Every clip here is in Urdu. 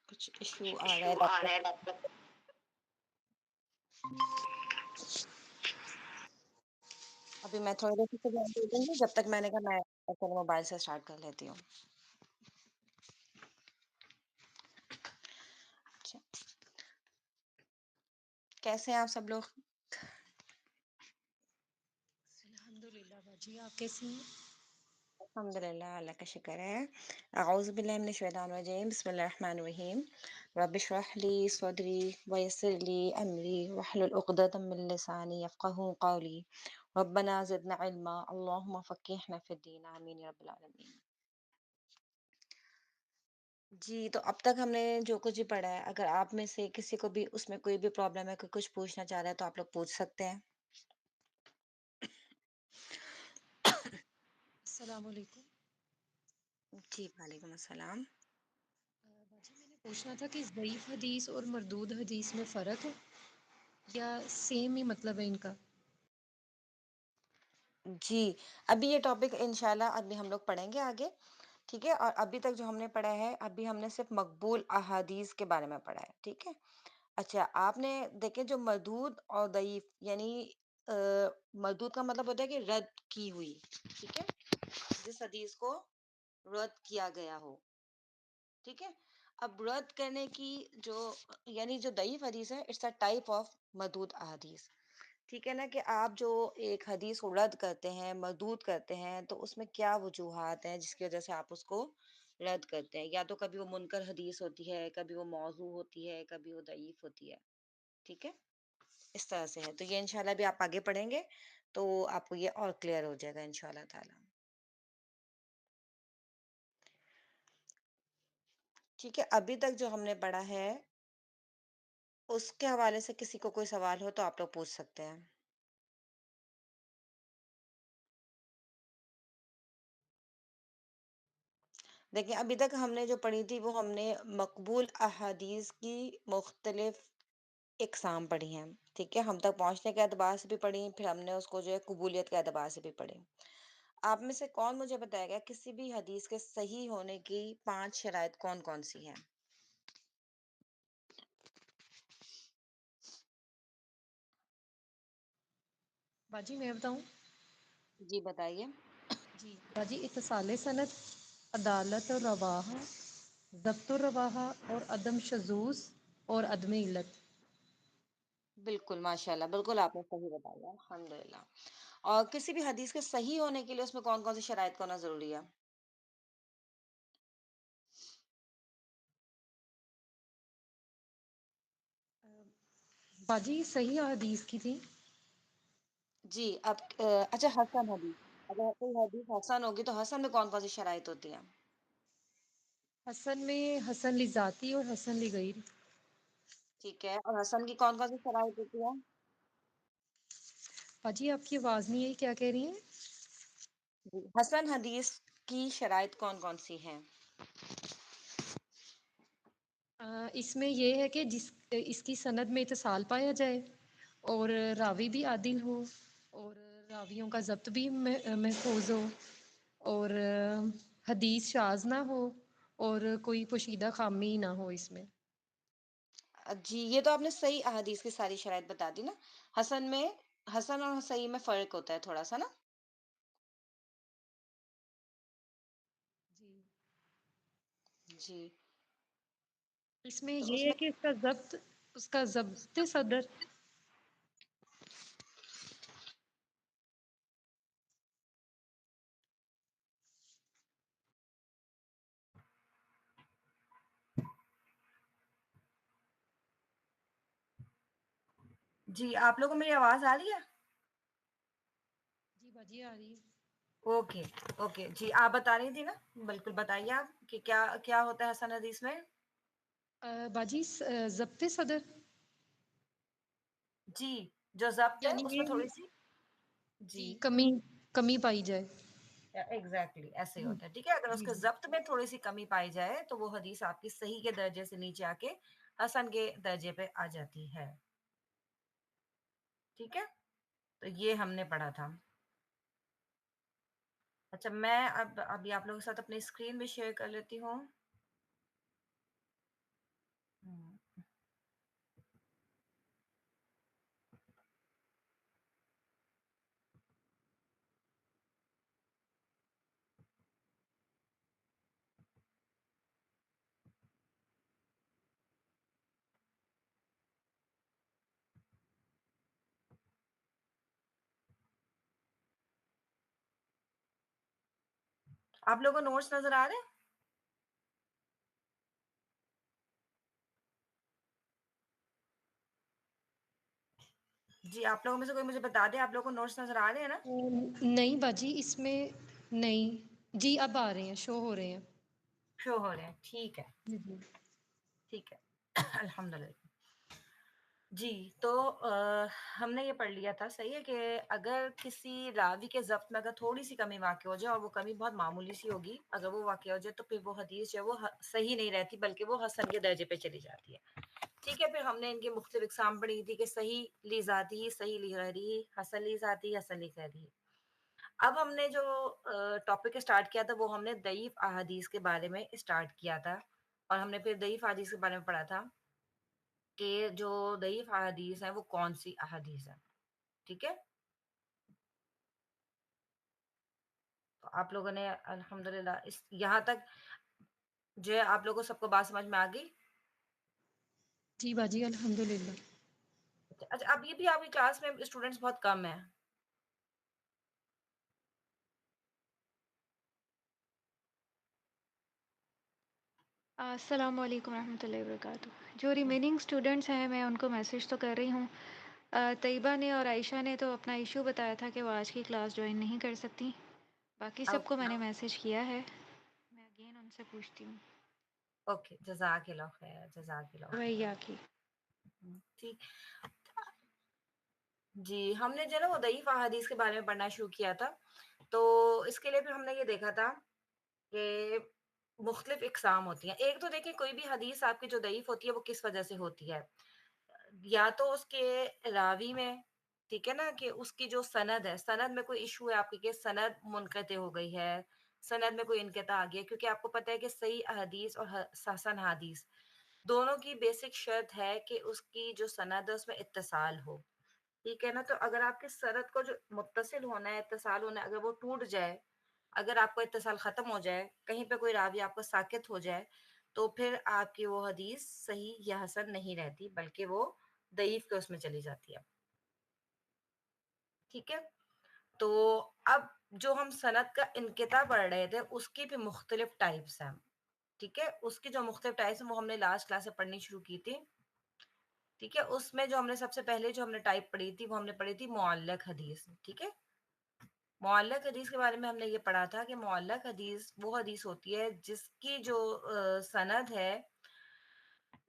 کچھ ایشو آ رہا ہے لیپ ٹاپ۔ ابھی میں تھوڑی دیر سے دے دوں گی، جب تک میں نے کہا میں چلو موبائل سے اسٹارٹ کر لیتی ہوں۔ اچھا، کیسے ہیں آپ سب لوگ؟ الحمد للہ باجی، آپ کیسی ہیں؟ الحمد للہ، اللہ کا شکر ہے۔ اعوذ باللہ من الشیطان الرجیم، بسم اللہ الرحمن الرحیم۔ رب اشرح لی صدری ویسر لی امری واحلل عقدۃ من لسانی یفقہوا قولی ربنا زدنا علما اللہم فقہنا فی الدین، آمین یا رب العالمین۔ جی، تو اب تک ہم نے جو کچھ بھی پڑھا ہے، اگر آپ میں سے کسی کو بھی اس میں کوئی بھی پرابلم ہے، کوئی کچھ پوچھنا چاہ رہا ہے تو آپ لوگ پوچھ سکتے ہیں۔ السلام علیکم۔ جی، وعلیکم السلام۔ باجی میں نے پوچھنا تھا کہ ضعیف حدیث اور مردود حدیث میں فرق ہے یا سیم ہی مطلب ہے ان کا؟ جی، ابھی یہ ٹاپک انشاءاللہ ابھی ہم لوگ پڑھیں گے آگے، ٹھیک ہے؟ اور ابھی تک جو ہم نے پڑھا ہے، ابھی ہم نے صرف مقبول احادیث کے بارے میں پڑھا ہے، ٹھیک ہے؟ اچھا، آپ نے دیکھیں جو مردود اور ضعیف، یعنی مردود کا مطلب ہوتا ہے کہ رد کی ہوئی، ٹھیک ہے؟ جس حدیث کو رد کیا گیا ہو، ٹھیک ہے؟ اب رد کرنے کی جو، یعنی جو ضعیف حدیث ہے، اٹس اے ٹائپ آف مردود احادیث، ٹھیک ہے نا؟ کہ آپ جو ایک حدیث کو رد کرتے ہیں، مردود کرتے ہیں، تو اس میں کیا وجوہات ہیں جس کی وجہ سے آپ اس کو رد کرتے ہیں؟ یا تو کبھی وہ منکر حدیث ہوتی ہے، کبھی وہ موضوع ہوتی ہے، کبھی وہ ضعیف ہوتی ہے، ٹھیک ہے؟ اس طرح سے ہے۔ تو یہ انشاءاللہ بھی آپ آگے پڑھیں گے تو آپ کو یہ اور کلیئر ہو جائے گا انشاءاللہ تعالی، ٹھیک ہے؟ ابھی تک جو ہم نے پڑھا ہے اس کے حوالے سے کسی کو کوئی سوال ہو تو آپ لوگ پوچھ سکتے ہیں۔ دیکھیں، ابھی تک ہم نے جو پڑھی تھی وہ ہم نے مقبول احادیث کی مختلف اقسام پڑھی ہیں، ٹھیک ہے؟ ہم تک پہنچنے کے اعتبار سے بھی پڑھی، پھر ہم نے اس کو جو ہے قبولیت کے اعتبار سے بھی پڑھی۔ آپ میں سے کون مجھے بتائے گا کسی بھی حدیث کے صحیح ہونے کی 5 شرائط کون کون سی ہیں؟ باجی میں بتاؤں؟ جی بتائیے۔ جی باجی، اتصال سند، عدالت اور رواح، ضبط الرواح اور عدم شذوذ اور عدم علت۔ بالکل، ماشاء اللہ، بالکل آپ نے صحیح بتایا، الحمدللہ۔ اور کسی بھی حدیث کے صحیح ہونے کے لیے اس میں کون کون سی شرائط کا ہونا ضروری ہے؟ باجی صحیح حدیث کی تھی۔ جی، اب اچھا، حسن حدیث، اگر کوئی حدیث حسن ہوگی تو حسن میں کون کون سی شرائط ہوتی ہیں؟ حسن میں حسن لذاتی اور حسن لغیر۔ ٹھیک ہے، اور حسن کی کون کون سی شرائط ہوتی ہے؟ باجی آپ کی آواز نہیں آئی، کیا کہہ رہی ہیں؟ جی، حسن حدیث کی شرائط کون کون سی ہیں؟ اس میں یہ ہے کہ اس کی سند میں اتصال پایا جائے، اور راوی بھی عادل ہو، اور راویوں کا ضبط بھی محفوظ ہو، اور حدیث شاذ نہ ہو، اور کوئی پوشیدہ خامی نہ ہو اس میں۔ جی، یہ تو آپ نے صحیح احادیث کی ساری شرائط بتا دی نا۔ حسن میں، حسن اور صحیح میں فرق ہوتا ہے تھوڑا سا نا۔ جی، جی، اس میں تو یہ اس ہے میں کہ اس کا ضبط صدر۔ جی، آپ لوگوں کو میری آواز آ رہی ہے؟ جی باجی آ رہی ہے۔ اوکے، اوکے، جی آپ بتا رہی تھی نا، بالکل بتائیے آپ کہ کیا کیا ہوتا ہے حسن حدیث میں؟ باجی ضبط صدر، جی، جو ضبط ہے یعنی اس میں یہ تھوڑی سی، جی جی، کمی پائی جائے۔ ایگزیکٹلی ایسے ہی جی ہوتا ہے، ٹھیک ہے؟ اگر اس جی کے جی ضبط میں تھوڑی سی کمی پائی جائے تو وہ حدیث آپ کی صحیح کے درجے سے نیچے آ کے حسن کے درجے پہ آ جاتی ہے، ٹھیک ہے؟ تو یہ ہم نے پڑھا تھا۔ اچھا میں اب ابھی آپ لوگوں کے ساتھ اپنی اسکرین بھی شیئر کر لیتی ہوں. ہوں. آپ لوگوں کو نوٹس نظر آ رہے ہیں؟ جی آپ لوگوں میں سے کوئی مجھے بتا دیں، آپ لوگوں کو نوٹس نظر آ رہے ہیں نا؟ نہیں باجی اس میں نہیں جی، اب آ رہے ہیں، شو ہو رہے ہیں. شو ہو رہے ہیں، ٹھیک ہے جی جی. ٹھیک ہے. الحمد للہ. جی تو ہم نے یہ پڑھ لیا تھا، صحیح ہے، کہ اگر کسی راوی کے ضبط میں اگر تھوڑی سی کمی واقع ہو جائے اور وہ کمی بہت معمولی سی ہوگی، اگر وہ واقع ہو جائے تو پھر وہ حدیث جو ہے وہ صحیح نہیں رہتی بلکہ وہ حسن کے درجے پہ چلی جاتی ہے. ٹھیک ہے. پھر ہم نے ان کی مختلف اقسام پڑھی تھی کہ صحیح لی ذاتی، صحیح لی غیری، حسن لی ذاتی، حسن لی غیری. اب ہم نے جو ٹاپک اسٹارٹ کیا تھا وہ ہم نے ضعیف احادیث کے بارے میں اسٹارٹ کیا تھا، اور ہم نے پھر ضعیف احادیث کے بارے میں پڑھا تھا کہ جو ضعیف احادیث ہیں وہ کون سی احادیث ہیں. ٹھیک ہے. تو آپ لوگوں نے الحمدللہ اس یہاں تک جو ہے آپ لوگوں کو سب کو بات سمجھ میں آ گئی؟ جی باجی الحمد للہ. اچھا اب یہ بھی آپ کی کلاس میں اسٹوڈینٹس بہت کم ہیں. السلام علیکم ورحمۃ اللہ وبرکاتہ. جو ریمیننگ اسٹوڈنٹس ہیں میں ان کو میسج تو کر رہی ہوں. طیبہ نے اور عائشہ نے تو اپنا ایشو بتایا تھا کہ وہ آج کی کلاس جوائن نہیں کر سکتی. باقی سب کو اوکے میں نے میسج کیا ہے. میں اگین ان سے پوچھتی ہوں. اوکے. جزاک اللہ خیر، جزاک اللہ خیر. بھیا کی ٹھیک. جی ہم نے جو ہے نا وہ ضعیف احادیث کے بارے میں پڑھنا شروع کیا تھا. تو اس کے لیے پھر ہم نے یہ دیکھا تھا کہ مختلف اقسام ہوتی ہیں. ایک تو دیکھیں کوئی بھی حدیث آپ کی جو ضعیف ہوتی ہے وہ کس وجہ سے ہوتی ہے. یا تو اس کے راوی میں، ٹھیک ہے نا، کہ اس کی جو سند ہے، سند میں کوئی ایشو ہے آپ کی کہ سند منقطع ہو گئی ہے، سند میں کوئی انقطاع آ گیا. کیونکہ آپ کو پتہ ہے کہ صحیح احادیث اور حسن حدیث دونوں کی بیسک شرط ہے کہ اس کی جو سند ہے اس میں اتصال ہو. ٹھیک ہے نا. تو اگر آپ کی سند کو جو متصل ہونا ہے، اتصال ہونا ہے، اگر وہ ٹوٹ جائے، اگر آپ کا اتصال ختم ہو جائے، کہیں پہ کوئی راوی آپ کا ساکت ہو جائے، تو پھر آپ کی وہ حدیث صحیح یا حسن نہیں رہتی بلکہ وہ ضعیف کے اس میں چلی جاتی ہے. ٹھیک ہے. تو اب جو ہم سند کا انقطاع پڑھ رہے تھے اس کی بھی مختلف ٹائپس ہیں. ٹھیک ہے. اس کی جو مختلف ٹائپس ہیں وہ ہم نے لاسٹ کلاس سے پڑھنی شروع کی تھی. ٹھیک ہے. اس میں جو ہم نے سب سے پہلے جو ہم نے ٹائپ پڑھی تھی وہ ہم نے پڑھی تھی معلق حدیث. ٹھیک ہے. معلق حدیث کے بارے میں ہم نے یہ پڑھا تھا کہ معلق حدیث وہ حدیث ہوتی ہے جس کی جو سند ہے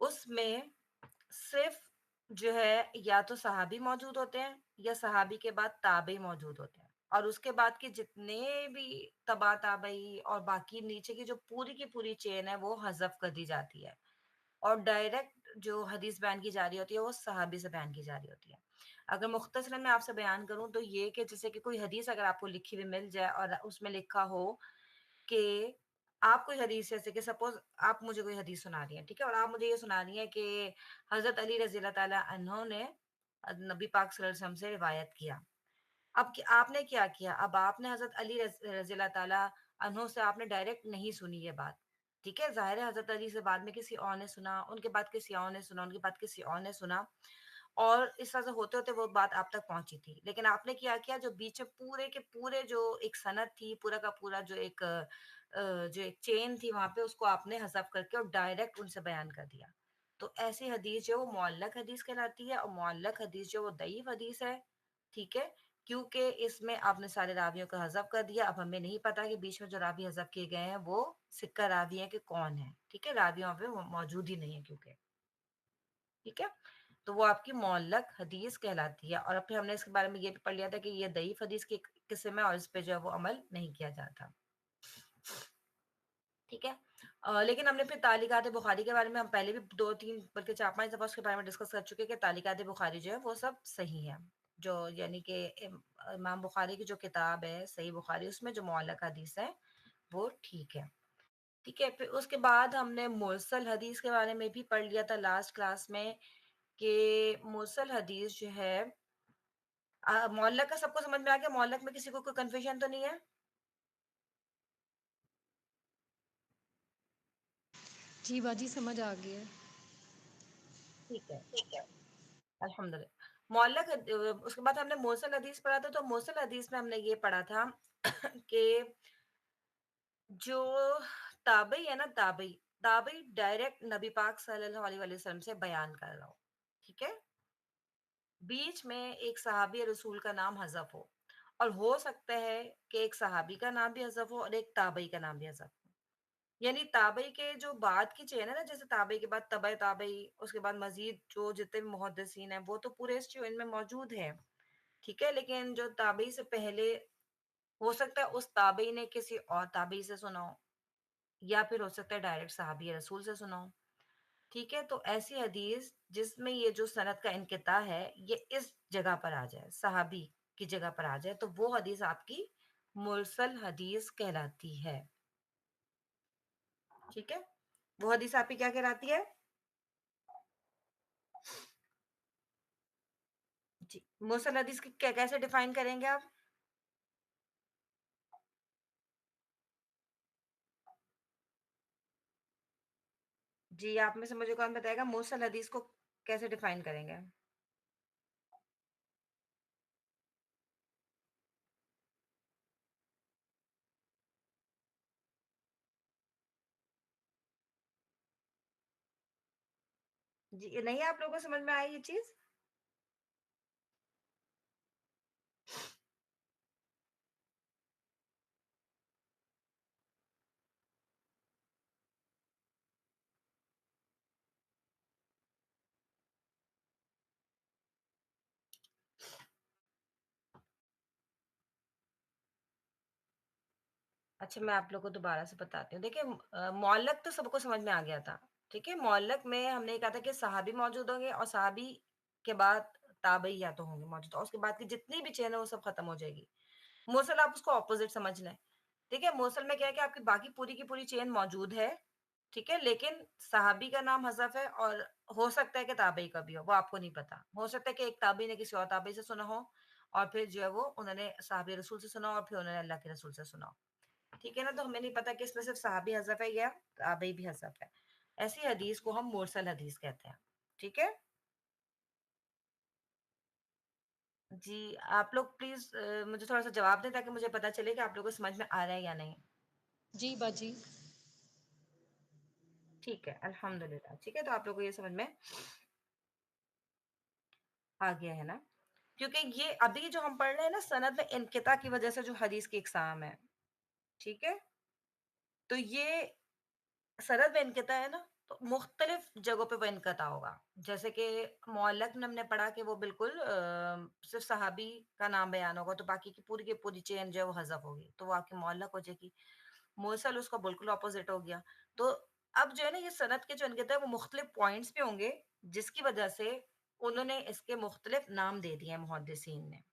اس میں صرف جو ہے یا تو صحابی موجود ہوتے ہیں یا صحابی کے بعد تابعی موجود ہوتے ہیں، اور اس کے بعد کے جتنے بھی تبع تابعی اور باقی نیچے کی جو پوری کی پوری چین ہے وہ حذف کر دی جاتی ہے، اور ڈائریکٹ جو حدیث بیان کی جا رہی ہوتی ہے وہ صحابی سے بیان کی جا رہی ہوتی ہے. اگر مختصراً میں آپ سے بیان کروں تو یہ کہ جیسے کہ کوئی حدیث اگر آپ کو لکھی ہوئی مل جائے اور اس میں لکھا ہو کہ آپ کوئی حدیث، جیسے کہ سپوز آپ مجھے کوئی حدیث سنا رہی ہیں، ٹھیک ہے، اور آپ مجھے یہ سنا رہی ہیں کہ حضرت علی رضی اللہ تعالیٰ عنہ نے نبی پاک صلی اللہ علیہ وسلم سے روایت کیا. اب آپ نے کیا کیا؟ اب آپ نے حضرت علی رضی اللہ تعالیٰ عنہ سے آپ نے ڈائریکٹ نہیں سنی یہ بات. ٹھیک ہے. ظاہر ہے حضرت علی سے بعد میں کسی اور نے سنا، ان کے بعد کسی اور نے سنا، ان کے بعد کسی اور نے سنا، اور اس طرح سے ہوتے ہوتے وہ بات آپ تک پہنچی تھی. لیکن آپ نے کیا کیا، جو بیچ میں پورے کے پورے جو ایک سند تھی، پورا کا پورا جو ایک چین تھی وہاں پہ، اس کو آپ نے حذف کر کے اور ڈائریکٹ ان سے بیان کر دیا. تو ایسی حدیث جو وہ معلق حدیث کہلاتی ہے، اور معلق حدیث جو وہ ضعیف حدیث ہے. ٹھیک ہے. کیونکہ اس میں آپ نے سارے راویوں کا حذف کر دیا. اب ہمیں نہیں پتا کہ بیچ میں جو راوی حذف کیے گئے ہیں وہ سکہ راوی ہیں کہ کون ہے. ٹھیک ہے. راویوں پہ موجود ہی نہیں ہے کیونکہ. ٹھیک ہے. تو وہ آپ کی معلق حدیث کہلاتی ہے. اور پھر ہم نے اس کے بارے میں یہ بھی پڑھ لیا تھا کہ یہ ضعیف حدیث کی قسم ہے اور اس پہ جو ہے وہ عمل نہیں کیا جاتا. ٹھیک ہے. لیکن ہم نے پھر تعلیقات بخاری کے بارے میں ہم پہلے بھی 2 3 بلکہ 4 5 دفعہ اس کے بارے میں ڈسکس کر چکے کہ تعلیقات بخاری جو ہے وہ سب صحیح ہے. جو یعنی کہ امام بخاری کی جو کتاب ہے صحیح بخاری، اس میں جو معلق حدیث ہے وہ ٹھیک ہے. ٹھیک ہے، پھر اس کے بعد ہم نے مرسل حدیث کے بارے میں بھی پڑھ لیا تھا لاسٹ کلاس میں کہ مرسل حدیث جو ہے معلق کا سب کو سمجھ میں آ گیا؟ معلق میں کسی کو کوئی کنفیوژن تو نہیں ہے؟ جی باجی سمجھ آ گیا. ٹھیک ہے، الحمد للہ. معلق اس کے بعد ہم نے مرسل حدیث پڑھا تھا. تو مرسل حدیث میں ہم نے یہ پڑھا تھا کہ جو تابعی ہے نا، تابعی ڈائریکٹ نبی پاک صلی اللہ علیہ وآلہ وسلم سے بیان کر رہا ہو. ٹھیک ہے، بیچ میں ایک صحابی رسول کا نام حذف ہو، اور ہو سکتا ہے کہ ایک صحابی کا نام بھی حذف ہو اور ایک تابعی کا نام بھی حذف ہو. یعنی تابعی کے جو بعد کی چین ہے نا، جیسے تابعی کے بعد تبع تابعی، اس کے بعد مزید جو جتنے بھی محدثین ہیں وہ تو پورے اس چین میں موجود ہیں. ٹھیک ہے، لیکن جو تابعی سے پہلے ہو سکتا ہے اس تابعی نے کسی اور تابعی سے سنا ہو، یا پھر ہو سکتا ہے ڈائریکٹ صحابی رسول سے سنا ہو. ٹھیک ہے، تو ایسی حدیث جس میں یہ جو سند کا انقطاع ہے یہ اس جگہ پر آ جائے، صحابی کی جگہ پر آ جائے، تو وہ حدیث آپ کی مرسل حدیث کہلاتی ہے. ٹھیک ہے، وہ حدیث آپ کی کیا کہلاتی ہے؟ جی، مرسل حدیث کی کیسے ڈیفائن کریں گے آپ؟ جی، آپ میں سے مجھے کون بتائے گا مرسل حدیث کو کیسے ڈیفائن کریں گے؟ جی، نہیں آپ لوگوں کو سمجھ میں آئی یہ چیز؟ اچھا، میں آپ لوگوں کو دوبارہ سے بتاتی ہوں. دیکھیں، معلق تو سب کو سمجھ میں آ گیا تھا. ٹھیک ہے، معلق میں ہم نے کہا تھا کہ صحابی موجود ہوں گے اور صحابی کے بعد تابعی یا تو ہوں گے موجود، اور اس کے بعد کی جتنی بھی چین ہے وہ سب ختم ہو جائے گی. مرسل آپ اس کو اپوزٹ سمجھ لیں. ٹھیک ہے، مرسل میں کیا ہے کہ آپ کی باقی پوری کی پوری چین موجود ہے. ٹھیک ہے، لیکن صحابی کا نام حذف ہے، اور ہو سکتا ہے کہ تابعی کا بھی ہو، وہ آپ کو نہیں پتا. ہو سکتا ہے کہ ایک تابعی نے کسی اور تابعی سے سنا ہو، اور پھر جو ہے وہ انہوں نے صحابی رسول سے سنا ہو، اور پھر انہوں نے اللہ کے رسول سے سنا ہو. ٹھیک ہے نا، تو ہمیں نہیں پتا کہ اس میں صرف صحابی حذف ہے یا تابعی بھی حذف ہے. ایسی حدیث کو ہم مرسل حدیث کہتے ہیں. ٹھیک ہے جی، آپ لوگ پلیز مجھے تھوڑا سا جواب دیں تاکہ مجھے پتا چلے کہ آپ لوگوں کو سمجھ میں آ رہا ہے یا نہیں. جی باجی. ٹھیک ہے، الحمد للہ. ٹھیک ہے، تو آپ لوگوں کو یہ سمجھ میں آ گیا ہے نا، کیونکہ یہ ابھی جو ہم پڑھ رہے ہیں نا سند میں انقطاع کی وجہ سے جو حدیث کی اقسام ہے. ٹھیک ہے، تو یہ سند میں انقطاع ہے نا، تو مختلف جگہوں پہ وہ انقطاع ہوگا. جیسے کہ معلق میں ہم نے پڑھا کہ وہ بالکل صرف صحابی کا نام بیان ہوگا، تو باقی کی پوری چین جو ہے وہ حذف ہوگی، تو وہ آپ کی معلق ہو جائے گی. مرسل اس کا بالکل اپوزٹ ہو گیا. تو اب جو ہے نا یہ سند کے جو انقطاع ہے وہ مختلف پوائنٹس پہ ہوں گے، جس کی وجہ سے انہوں نے اس کے مختلف نام دے دیے ہیں محدثین نے.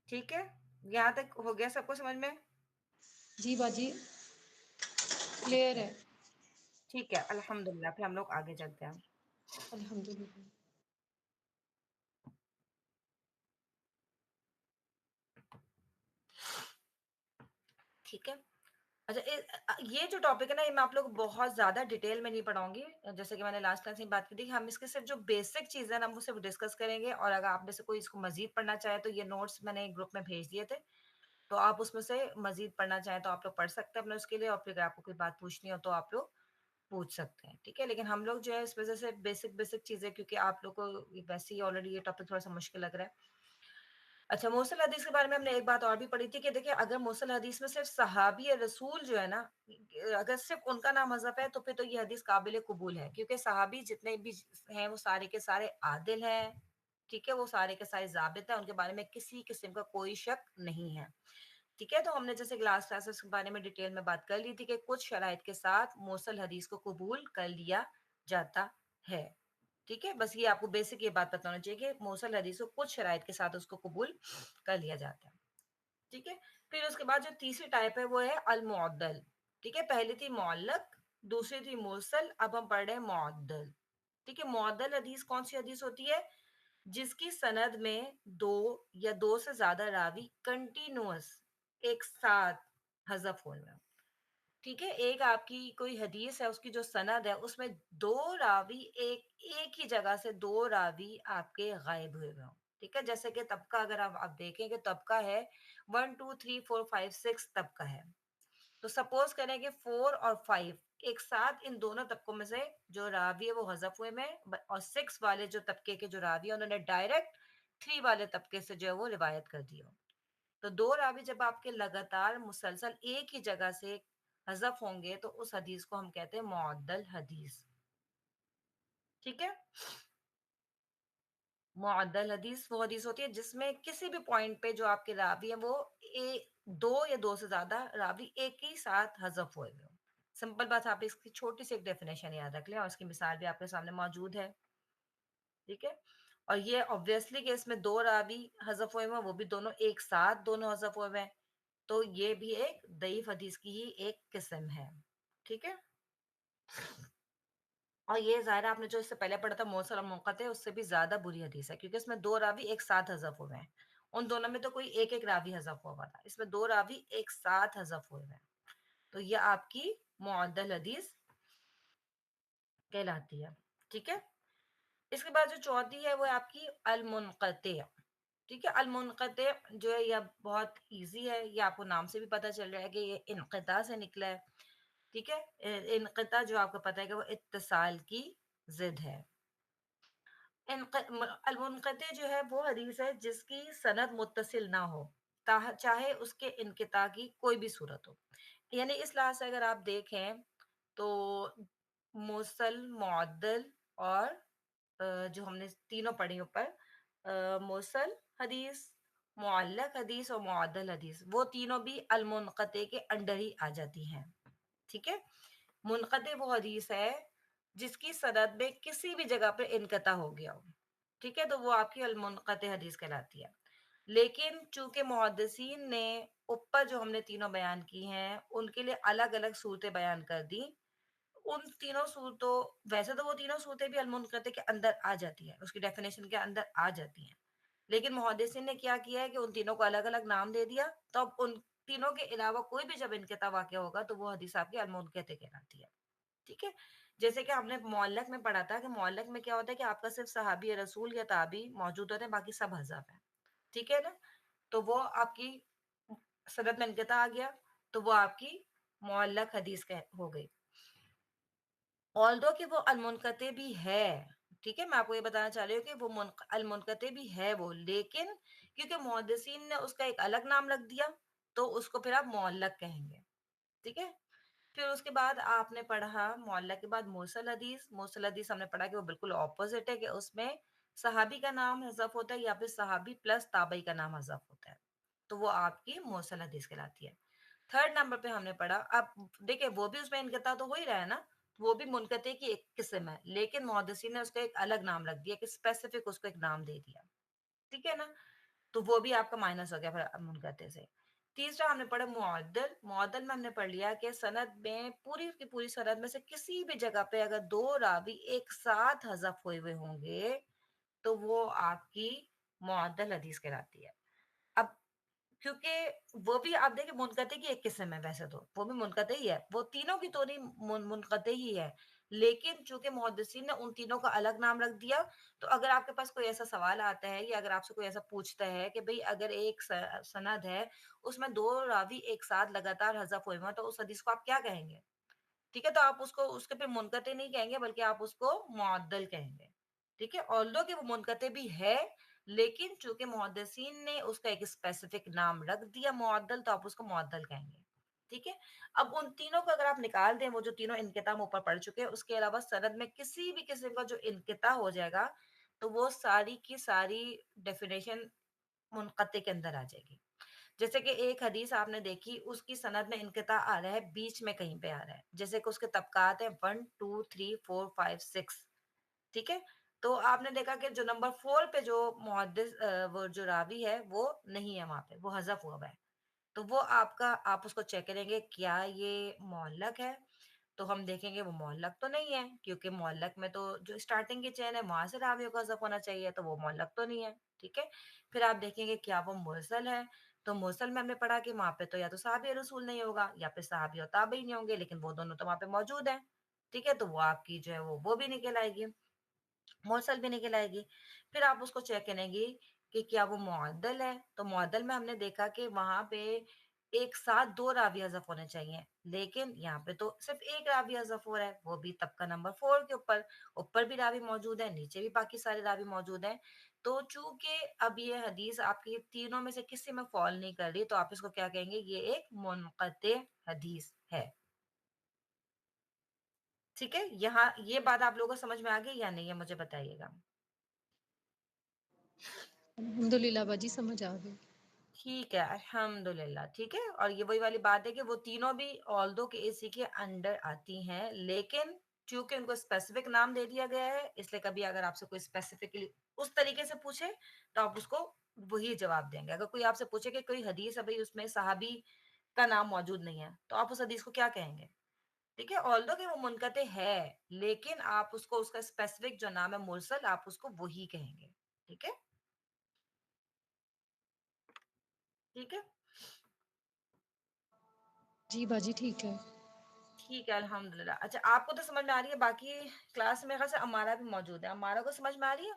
ٹھیک ہے، یہاں تک ہو گیا سب کو سمجھ میں؟ جی باجی کلیئر ہے. ٹھیک ہے، الحمد للہ. پھر ہم لوگ آگے چلتے ہیں. الحمد للہ. ٹھیک ہے، اچھا یہ جو ٹاپک ہے نا یہ میں آپ لوگ کو بہت زیادہ ڈیٹیل میں نہیں پڑھاؤں گی. جیسے کہ میں نے لاسٹ کلاس میں بات کی تھی کہ ہم اس کے صرف جو بیسک چیزیں نا ہم وہ صرف ڈسکس کریں گے، اور اگر آپ میں سے کوئی اس کو مزید پڑھنا چاہے تو یہ نوٹس میں نے گروپ میں بھیج دیے تھے، تو آپ اس میں سے مزید پڑھنا چاہیں تو آپ لوگ پڑھ سکتے ہیں اپنے اس کے لیے، اور پھر اگر آپ کو کوئی بات پوچھنی ہو تو آپ لوگ پوچھ سکتے ہیں. ٹھیک ہے، لیکن ہم لوگ جو ہے اس وجہ سے بیسک چیزیں، کیونکہ آپ لوگ کو ویسے ہی آلریڈی یہ ٹاپک تھوڑا سا مشکل لگ رہا ہے. اچھا، مرسل حدیث کے بارے میں ہم نے ایک بات اور بھی پڑھی تھی کہ دیکھیں اگر مرسل حدیث میں صرف صحابی یا رسول جو ہے نا، اگر صرف ان کا نام حذف ہے تو پھر تو یہ حدیث قابل قبول ہے، کیونکہ صحابی جتنے بھی ہیں وہ سارے کے سارے عادل ہیں. ٹھیک ہے، وہ سارے کے سارے ضابط ہیں، ان کے بارے میں کسی قسم کا کوئی شک نہیں ہے. ٹھیک ہے، تو ہم نے جیسے لاسٹ کلاسز کے بارے میں ڈیٹیل میں بات کر لی تھی کہ کچھ شرائط کے ساتھ مرسل حدیث کو قبول کر لیا جاتا ہے. ٹھیک ہے، بس یہ آپ کو بیسک یہ بات پتہ ہونا چاہیے کہ مرسل حدیث کو کچھ شرائط کے ساتھ اس کو قبول کر لیا جاتا ہے. ٹھیک ہے، پھر اس کے بعد جو تیسری ٹائپ ہے وہ ہے المعدل. ٹھیک ہے، پہلی تھی معلق، دوسری تھی مرسل، اب ہم پڑھ رہے ہیں معدل. ٹھیک ہے، معدل حدیث کون سی حدیث ہوتی ہے؟ جس کی سند میں دو یا دو سے زیادہ راوی کنٹینوس ایک ساتھ حذف ہوئے ہیں. ٹھیک ہے، ایک آپ کی کوئی حدیث ہے، اس کی جو سند ہے اس میں دو راوی ایک ہی جگہ سے دو راوی آپ کے غائب ہوئے ہوئے ہوں. ٹھیک ہے، جیسے کہ طبقہ اگر آپ دیکھیں کہ طبقہ ہے 1 2 3 4 5 6 طبقہ ہے. تو سپوز کریں کہ 4 اور 5 ایک ساتھ ان دونوں طبقوں میں سے جو راوی ہے وہ حذف ہوئے میں، اور 6 والے جو طبقے کے جو راوی ہیں انہوں نے ڈائریکٹ 3 والے طبقے سے جو ہے وہ روایت کر دی ہو. تو دو راوی جب آپ کے لگاتار مسلسل ایک ہی جگہ سے حذف ہوں گے تو اس حدیث کو ہم کہتے ہیں معدل حدیث. ٹھیک ہے، معدل حدیث وہ حدیث ہوتی ہے جس میں کسی بھی پوائنٹ پہ جو آپ کے راوی ہیں وہ دو یا دو سے زیادہ راوی ایک ہی ساتھ حذف ہوئے ہوئے ہوں. سمپل بات، آپ اس کی چھوٹی سی ایک ڈیفینیشن یاد رکھ لیں اور اس کی مثال بھی آپ کے سامنے موجود ہے. ٹھیک ہے، اور یہ obviously کہ اس میں دو راوی حذف ہوئے ہیں وہ بھی دونوں ایک ساتھ دونوں حذف ہوئے ہیں، تو یہ بھی ایک ضعیف حدیث کی ہی ایک قسم ہے. ٹھیک ہے، اور یہ ظاہر آپ نے جو اس سے پہلے پڑھا تھا موصل اور منقطع اس سے بھی زیادہ بری حدیث ہے، کیونکہ اس میں دو راوی ایک ساتھ حذف ہوئے ہیں. ان دونوں میں تو کوئی ایک ایک راوی حذف ہوا تھا، اس میں دو راوی ایک ساتھ حذف ہوئے ہیں. تو یہ آپ کی معدل حدیث کہلاتی ہے. ٹھیک ہے، اس کے بعد جو چوتھی ہے وہ آپ کی المنقطع. ٹھیک ہے، المنقطع جو ہے یہ بہت ایزی ہے، یہ آپ کو نام سے بھی پتہ چل رہا ہے کہ یہ انقطاع سے نکلا ہے. ٹھیک ہے، انقطاع جو آپ کو پتہ ہے کہ وہ اتصال کی ضد ہے. المنقطع جو ہے وہ حدیث ہے جس کی سند متصل نہ ہو چاہے اس کے انقطاع کی کوئی بھی صورت ہو. یعنی اس لحاظ سے اگر آپ دیکھیں تو مرسل، معدل اور جو ہم نے تینوں پڑھی اوپر، مرسل حدیث، معلق حدیث اور معدل حدیث، وہ تینوں بھی المنقطع کے انڈر ہی آ جاتی ہیں. ٹھیک ہے، منقطع وہ حدیث ہے جس کی سند میں کسی بھی جگہ پہ انقطاع ہو گیا ہو. ٹھیک ہے، تو وہ آپ کی المنقطع حدیث کہلاتی ہے. لیکن چونکہ محدثین نے اوپر جو ہم نے تینوں بیان کی ہیں ان کے لیے الگ الگ صورتیں بیان کر دی، ان تینوں صورتوں، ویسے تو وہ تینوں صورتیں بھی المنقطع کے اندر آ جاتی ہیں، اس کی ڈیفینیشن کے اندر آ جاتی ہیں، لیکن محدثین نے کیا کیا ہے کہ ان تینوں کو الگ الگ نام دے دیا. تو اب ان تینوں کے علاوہ کوئی بھی جب انقطاع واقع ہوگا تو وہ حدیث آپ کی المنقطع کہلاتی ہے. ٹھیک ہے، جیسے کہ ہم نے معلق میں پڑھا تھا کہ معلق میں کیا ہوتا ہے کہ آپ کا صرف صحابی رسول یا تابعی موجود ہوتے ہیں، باقی سب حذف ہیں. ٹھیک ہے نا، تو وہ آپ کی سند میں انقطاع آ گیا تو وہ آپ کی معلق حدیث ہو گئی. although کہ وہ المنقطع بھی ہے. ٹھیک ہے، میں آپ کو یہ بتانا چاہ رہی ہوں کہ وہ المنقطع بھی ہے وہ، لیکن کیونکہ محدثین نے اس کا ایک الگ نام رکھ دیا تو اس کو پھر آپ معلق کہیں گے. ٹھیک ہے، پھر اس کے بعد آپ نے پڑھا معلق کے بعد مرسل حدیث. مرسل حدیث ہم نے پڑھا کہ وہ بالکل اپوزٹ ہے، کہ اس میں صحابی کا نام حذف ہوتا ہے یا پھر صحابی پلس تابعی کا نام حذف ہوتا ہے، تو وہ آپ کی مرسل حدیث کہلاتی ہے. تھرڈ نمبر پہ ہم نے پڑھا، اب دیکھیں وہ بھی اس میں انقطاع تو ہو ہی رہا ہے نا، وہ بھی منقطع کی ایک قسم ہے، لیکن محدثین نے اس کا ایک الگ نام رکھ دیا، کہ اسپیسیفک اس کو ایک نام دے دیا. ٹھیک ہے نا، تو وہ بھی آپ کا مائنس ہو گیا پھر منقطع سے. تیسرا ہم نے پڑھا معدل. معدل میں ہم نے پڑھ لیا کہ سند میں پوری کی پوری سند میں سے کسی بھی جگہ پہ اگر دو راوی ایک ساتھ حذف ہوئے ہوئے ہوں گے تو وہ آپ کی معدل حدیث کہلاتی ہے. اب کیونکہ وہ بھی آپ دیکھیں منقطع کی ایک قسم ہے، ویسے تو وہ بھی منقطع ہی ہے، وہ تینوں کی تو نہیں منقطع ہی ہے، لیکن چونکہ محدثین نے ان تینوں کا الگ نام رکھ دیا، تو اگر آپ کے پاس کوئی ایسا سوال آتا ہے یا اگر آپ سے کوئی ایسا پوچھتا ہے کہ بھئی اگر ایک سند ہے اس میں دو راوی ایک ساتھ لگاتار حذف ہوئے ہیں تو اس حدیث کو آپ کیا کہیں گے؟ ٹھیک ہے، تو آپ اس کو اس کے پہ منقطع نہیں کہیں گے بلکہ آپ اس کو معدل کہیں گے. ٹھیک ہے، although کہ وہ منقطع بھی ہے لیکن چونکہ محدثین نے اس کا ایک اسپیسیفک نام رکھ دیا معدل، تو آپ اس کو معدل کہیں گے. ٹھیک ہے، اب ان تینوں کو اگر آپ نکال دیں، وہ جو تینوں انقطاع اوپر پڑ چکے ہیں، اس کے علاوہ سند میں کسی بھی قسم کا جو انقطاع ہو جائے گا تو وہ ساری کی ساری ڈیفینیشن منقطع کے اندر آ جائے گی. جیسے کہ ایک حدیث آپ نے دیکھی، اس کی سند میں انقطاع آ رہا ہے، بیچ میں کہیں پہ آ رہا ہے، جیسے کہ اس کے طبقات ہیں 1 2 3 4 5 6، ٹھیک ہے؟ تو آپ نے دیکھا کہ جو نمبر 4 پہ جو محدث وہ جو راوی ہے وہ نہیں ہے وہاں پہ، وہ حذف ہوا ہوا ہے، تو وہ آپ اس کو چیک کریں گے کیا یہ معلق ہے، تو ہم دیکھیں گے وہ معلق تو نہیں ہے، کیونکہ معلق میں تو جو اسٹارٹنگ کی چین ہے وہاں سے راویوں کا حذف ہونا چاہیے، تو وہ معلق تو نہیں ہے، ٹھیک ہے؟ پھر آپ دیکھیں گے کیا وہ مرسل ہے، تو مرسل میں ہم نے پڑھا کہ وہاں پہ تو یا تو صحابی رسول نہیں ہوگا یا پھر صحابی اور تابعی نہیں ہوں گے، لیکن وہ دونوں تو وہاں پہ موجود ہیں، ٹھیک ہے؟ تو وہ آپ کی جو ہے وہ بھی نکل آئے گی، مرسل بھی نکل آئے گی۔ پھر آپ اس کو چیک کریں گی کہ کیا وہ معدل ہے، تو معدل میں ہم نے دیکھا کہ وہاں پہ ایک ساتھ 2 راوی حذف ہونے چاہیے، لیکن یہاں پہ تو صرف ایک راوی حذف ہو رہا ہے، وہ بھی طبقہ نمبر 4 کے اوپر، اوپر بھی راوی موجود ہے، نیچے بھی باقی سارے راوی موجود ہیں، تو چونکہ اب یہ حدیث آپ کی تینوں میں سے کسی میں فال نہیں کر رہی، تو آپ اس کو کیا کہیں گے، یہ ایک منقطع حدیث ہے، ٹھیک ہے؟ یہاں یہ بات آپ لوگوں کو سمجھ میں آ گئی یا نہیں ہے، مجھے بتائیے گا۔ الحمد للہ باجی سمجھ آ گئی۔ ٹھیک ہے، الحمد للہ، ٹھیک ہے، اور یہ وہی والی بات ہے کہ وہ تینوں بھی آلدو کے اے سی کے انڈر آتی ہیں، لیکن چونکہ ان کو اسپیسیفک نام دے دیا گیا ہے، اس لیے کبھی اگر آپ سے کوئی اسپیسیفکلی اس طریقے سے پوچھے تو آپ اس کو وہی جواب دیں گے۔ اگر کوئی آپ سے پوچھے کہ کوئی حدیث ہے بھائی اس میں صحابی کا نام موجود نہیں ہے، تو آپ اس حدیث کو کیا کہیں گے؟ ٹھیک ہے، آلدو کہ وہ منقطع ہے، لیکن آپ اس کو اس کا اسپیسیفک جو نام ہے مرسل، آپ اس کو وہی کہیں گے، ٹھیک ہے؟ ٹھیک ہے، جی باجی ٹھیک ہے۔ ٹھیک ہے، الحمد للہ۔ اچھا، آپ کو تو سمجھ میں آ رہی ہے، باقی کلاس میں خیال سے ہمارا بھی موجود ہے، ہمارا کو سمجھ میں آ رہی ہے؟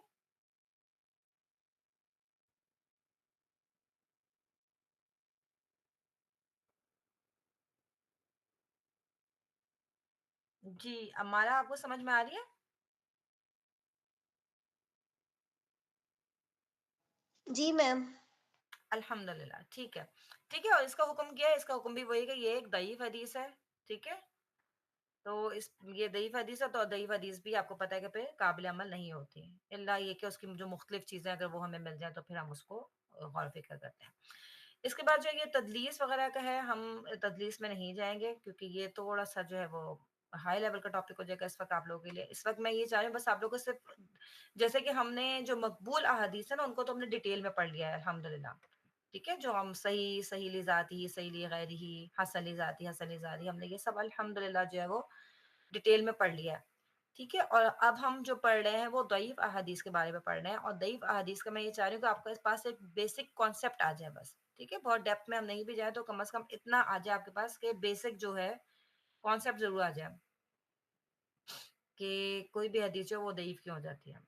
جی، ہمارا آپ کو سمجھ میں آ رہی ہے؟ جی میم۔ الحمد للہ، ٹھیک ہے، ٹھیک ہے، اور اس کا حکم کیا ہے؟ اس کا حکم بھی وہی کہ یہ ایک ضعیف حدیث ہے، ٹھیک ہے؟ تو یہ ضعیف حدیث ہے، تو ضعیف حدیث بھی آپ کو پتہ ہے کہ پھر قابل عمل نہیں ہوتی، الا یہ کہ اس کی جو مختلف چیزیں اگر وہ ہمیں مل جائیں تو پھر ہم اس کو غور و فکر کرتے ہیں۔ اس کے بعد جو یہ تدلیس وغیرہ کا ہے، ہم تدلیس میں نہیں جائیں گے، کیونکہ یہ تھوڑا سا جو ہے وہ ہائی لیول کا ٹاپک ہو جائے گا اس وقت آپ لوگوں کے لیے۔ اس وقت میں یہ چاہ رہی ہوں بس آپ لوگوں کو صرف جیسے کہ ہم نے جو مقبول احادیث ہے نا ان کو تو ہم نے ڈیٹیل میں پڑھ لیا ہے الحمدللہ، ٹھیک ہے؟ جو ہم صحیح صحیح لذاتی، صحیح لغیرہ، حسن لذاتی، حسن لذاتی، ہم نے یہ سب الحمدللہ جو ہے وہ ڈیٹیل میں پڑھ لیا ہے، ٹھیک ہے؟ اور اب ہم جو پڑھ رہے ہیں وہ ضعیف احادیث کے بارے میں پڑھ رہے ہیں، اور ضعیف احادیث کا میں یہ چاہ رہی ہوں کہ آپ کے پاس ایک بیسک کانسیپٹ آ جائے بس، ٹھیک ہے؟ بہت ڈیپتھ میں ہم نہیں بھی جائیں تو کم از کم اتنا آ جائے آپ کے پاس کہ بیسک جو ہے کانسیپٹ ضرور آ جائے کہ کوئی بھی حدیث جو ہے وہ ضعیف کیوں ہو جاتی ہے۔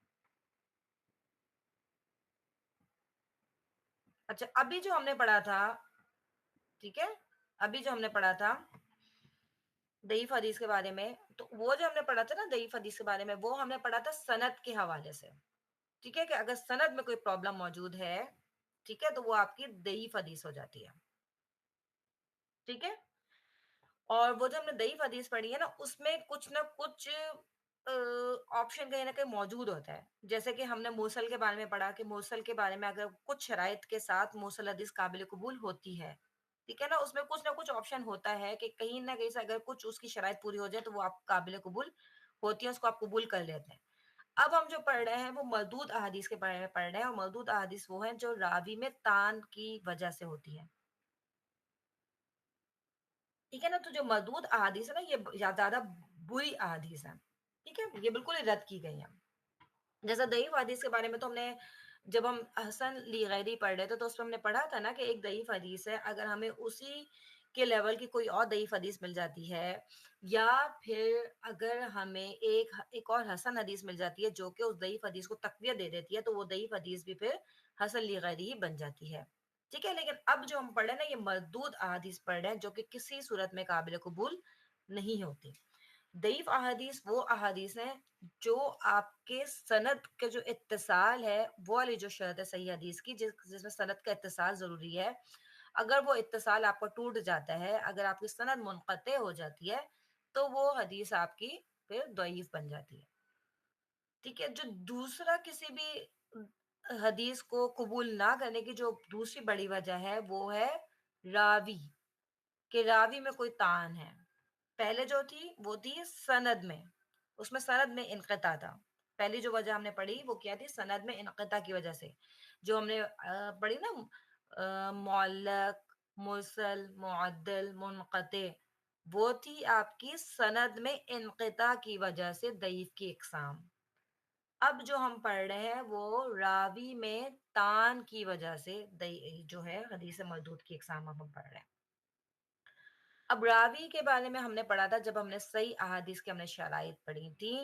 اچھا، ابھی جو ہم نے پڑھا تھا، ٹھیک ہے، ابھی جو ہم نے پڑھا تھا ضعیف حدیث کے بارے میں، تو وہ جو ہم نے پڑھا تھا نا ضعیف حدیث کے بارے میں، وہ ہم نے پڑھا تھا سند کے حوالے سے، ٹھیک ہے؟ کہ اگر سند میں کوئی پرابلم موجود ہے، ٹھیک ہے، تو وہ آپ کی ضعیف حدیث ہو جاتی ہے، ٹھیک ہے؟ اور وہ جو ہم نے ضعیف حدیث پڑھی ہے نا اس میں کچھ نہ کچھ آپشن کہیں نہ کہیں موجود ہوتا ہے، جیسے کہ ہم نے مرسل کے بارے میں پڑھا کہ مرسل کے بارے میں اگر کچھ شرائط کے ساتھ مرسل حدیث قابل قبول ہوتی ہے، ٹھیک ہے نا؟ اس میں کچھ نہ کچھ آپشن ہوتا ہے کہ کہیں نہ کہیں سے اگر کچھ اس کی شرائط پوری ہو جائے تو وہ آپ قابل قبول ہوتی ہے، اس کو آپ قبول کر لیتے ہیں۔ اب ہم جو پڑھ رہے ہیں وہ مردود احادیث کے بارے میں پڑھ رہے ہیں، اور مردود احادیث وہ ہیں جو راوی میں تان کی وجہ سے ہوتی ہیں، ٹھیک ہے نا؟ تو جو مردود احادیث ہے نا یہ زیادہ بری احادیث ہیں، ٹھیک ہے؟ یہ بالکل ہی رد کی گئی ہیں۔ جیسا ضعیف حدیث کے بارے میں تو ہم نے جب ہم حسن لغیری پڑھ رہے تھے تو اس میں ہم نے پڑھا تھا نا کہ ایک ضعیف حدیث ہے، اگر ہمیں اسی کے لیول کی کوئی اور ضعیف حدیث مل جاتی ہے، یا پھر اگر ہمیں ایک اور حسن حدیث مل جاتی ہے جو کہ اس ضعیف حدیث کو تقویت دے دیتی ہے، تو وہ ضعیف حدیث بھی پھر حسن لغیری ہی بن جاتی ہے، ٹھیک ہے؟ لیکن اب جو ہم پڑھ رہے ہیں نا یہ مردود احادیث پڑھ رہے ہیں جو کہ کسی صورت میں قابل قبول نہیں ہوتی۔ ضعیف احادیث وہ احادیث ہیں جو آپ کے سند کے جو اتصال ہے وہ والی جو شرط ہے صحیح حدیث کی، جس میں سند کا اتصال ضروری ہے، اگر وہ اتصال آپ کا ٹوٹ جاتا ہے، اگر آپ کی سند منقطع ہو جاتی ہے، تو وہ حدیث آپ کی پھر ضعیف بن جاتی ہے، ٹھیک ہے؟ جو دوسرا کسی بھی حدیث کو قبول نہ کرنے کی جو دوسری بڑی وجہ ہے وہ ہے راوی، کہ راوی میں کوئی تان ہے. پہلے جو تھی وہ تھی سند میں، اس میں سند میں انقطاع تھا. پہلی جو وجہ ہم نے پڑھی وہ کیا تھی؟ سند میں انقطاع کی وجہ سے. جو ہم نے پڑھی نا، معلق، مرسل، معدل، منقطع، وہ تھی آپ کی سند میں انقطاع کی وجہ سے ضعیف کی اقسام. اب جو ہم پڑھ رہے ہیں وہ راوی میں تان کی وجہ سے جو ہے حدیث مردود کی اقسام اب ہم پڑھ رہے ہیں. اب راوی کے بارے میں ہم نے پڑھا تھا جب ہم نے صحیح احادیث کی ہم نے شرائط پڑھی تھی،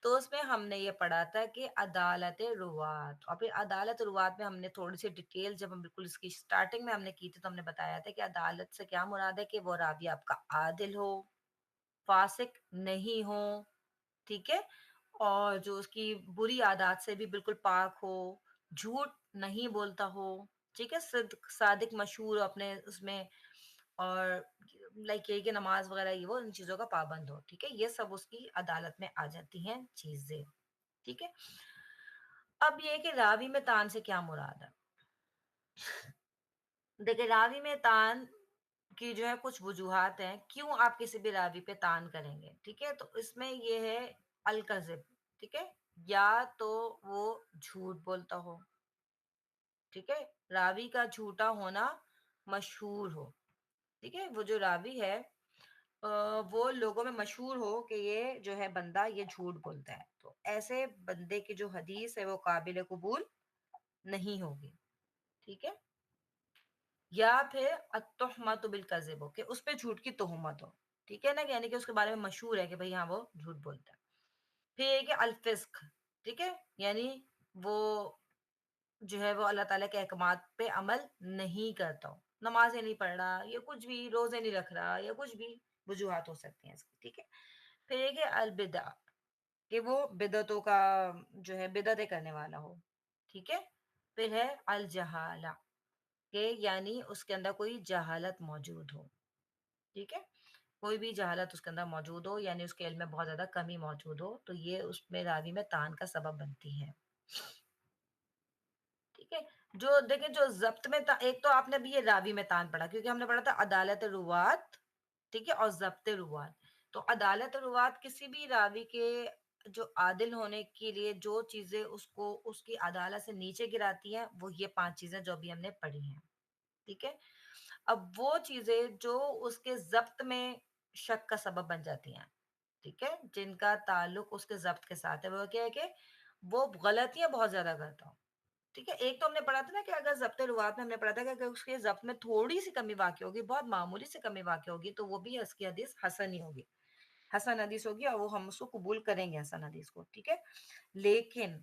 تو اس میں ہم نے یہ پڑھا تھا کہ عدالت روات، اور پھر عدالت روات میں ہم نے تھوڑی سی ڈیٹیل جب ہم بالکل اس کی سٹارٹنگ میں ہم نے کی تھی تو ہم نے بتایا تھا کہ عدالت سے کیا مراد ہے، کہ وہ راوی آپ کا عادل ہو، فاسق نہیں ہو، ٹھیک ہے، اور جو اس کی بری عادات سے بھی بالکل پاک ہو، جھوٹ نہیں بولتا ہو، ٹھیک ہے، صدق صادق مشہور ہو اپنے اس میں، اور لائک یہ کہ نماز وغیرہ یہ وہ ان چیزوں کا پابند ہو، ٹھیک ہے. یہ سب اس کی عدالت میں آ جاتی ہیں چیزیں، ٹھیک ہے. اب یہ کہ راوی میں تان سے کیا مراد ہے؟ دیکھیں، راوی میں تان کی جو ہے کچھ وجوہات ہیں کیوں آپ کسی بھی راوی پہ تان کریں گے، ٹھیک ہے. تو اس میں یہ ہے الکذب، ٹھیک ہے، یا تو وہ جھوٹ بولتا ہو، ٹھیک ہے، راوی کا جھوٹا ہونا مشہور ہو، ٹھیک ہے. وہ جو راوی ہے وہ لوگوں میں مشہور ہو کہ یہ جو ہے بندہ یہ جھوٹ بولتا ہے، تو ایسے بندے کی جو حدیث ہے وہ قابل قبول نہیں ہوگی، ٹھیک ہے. یا پھر التہمۃ بالکذب ہو، کہ اس پہ جھوٹ کی تہمت ہو، ٹھیک ہے نا، یعنی کہ اس کے بارے میں مشہور ہے کہ بھئی ہاں وہ جھوٹ بولتا ہے. پھر یہ کہ الفسق، ٹھیک ہے، یعنی وہ جو ہے وہ اللہ تعالیٰ کے احکامات پہ عمل نہیں کرتا ہو، نمازیں نہیں پڑھ رہا، یا کچھ بھی، روزے نہیں رکھ رہا، یا کچھ بھی وجوہات ہو سکتی ہیں اس کی، ٹھیک ہے. پھر یہ کہ البدع، کہ وہ بدعتوں کا جو ہے بدعتیں کرنے والا ہو، ٹھیک ہے. پھر ہے الجہالہ، کہ یعنی اس کے اندر کوئی جہالت موجود ہو، ٹھیک ہے، کوئی بھی جہالت اس کے اندر موجود ہو، یعنی اس کے علم میں بہت زیادہ کمی موجود ہو، تو یہ اس میں راوی میں تان کا سبب بنتی ہے، ٹھیک ہے. جو دیکھیں جو ضبط میں ایک تو آپ نے بھی یہ راوی میں تان پڑھا کیونکہ ہم نے پڑھا تھا عدالت روات، ٹھیک ہے، اور ضبط روات. تو عدالت روات کسی بھی راوی کے جو عادل ہونے کے لیے جو چیزیں اس کو اس کی عدالت سے نیچے گراتی ہیں وہ یہ 5 چیزیں جو بھی ہم نے پڑھی ہیں، ٹھیک ہے. اب وہ چیزیں جو اس کے ضبط میں شک کا سبب بن جاتی ہیں، ٹھیک ہے، جن کا تعلق اس کے ضبط کے ساتھ ہے، وہ کیا ہے کہ وہ غلطیاں بہت زیادہ کرتا ہوں، ٹھیک ہے. ایک تو ہم نے پڑھا تھا نا کہ اگر ضبط روات میں ہم نے پڑھا تھا کہ اگر اس کے ضبط میں تھوڑی سی کمی واقع ہوگی، بہت معمولی سی کمی واقع ہوگی، تو وہ بھی اس کی حدیث حسن ہی ہوگی، حسن حدیث ہوگی، اور وہ ہم اس کو قبول کریں گے حسن حدیث کو، ٹھیک ہے. لیکن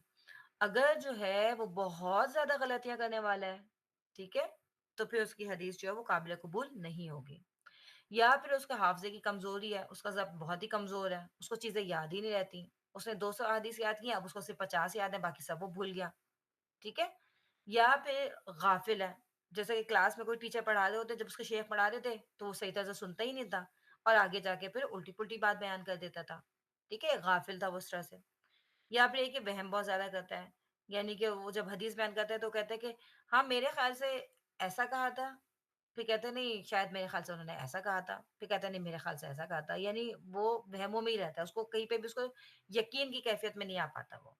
اگر جو ہے وہ بہت زیادہ غلطیاں کرنے والا ہے، ٹھیک ہے، تو پھر اس کی حدیث جو ہے وہ قابل قبول نہیں ہوگی. یا پھر اس کے حافظے کی کمزوری ہے، اس کا ضبط بہت ہی کمزور ہے، اس کو چیزیں یاد ہی نہیں رہتی، اس نے 200 حدیث یاد کی، اب اس کو صرف 50 یاد ہے، باقی سب وہ بھول گیا، ٹھیک ہے. یا پھر غافل ہے، جیسے کہ کلاس میں کوئی ٹیچر پڑھا رہے ہوتے، جب اس کے شیخ پڑھا رہے تھے تو وہ صحیح طرح سے سنتا ہی نہیں تھا، اور آگے جا کے پھر الٹی پلٹی بات بیان کر دیتا تھا، ٹھیک ہے، غافل تھا وہ اس طرح سے. یا پھر یہ کہ وہم بہت زیادہ کرتا ہے، یعنی کہ وہ جب حدیث بیان کرتا ہے تو کہتا ہے کہ ہاں میرے خیال سے ایسا کہا تھا، پھر کہتے ہیں نہیں شاید میرے خیال سے انہوں نے ایسا کہا تھا، پھر کہتا ہے نہیں میرے خیال سے ایسا کہا تھا، یعنی وہ وہموں میں ہی رہتا ہے، اس کو کہیں پہ بھی اس کو یقین کی کیفیت میں نہیں آ پاتا وہ،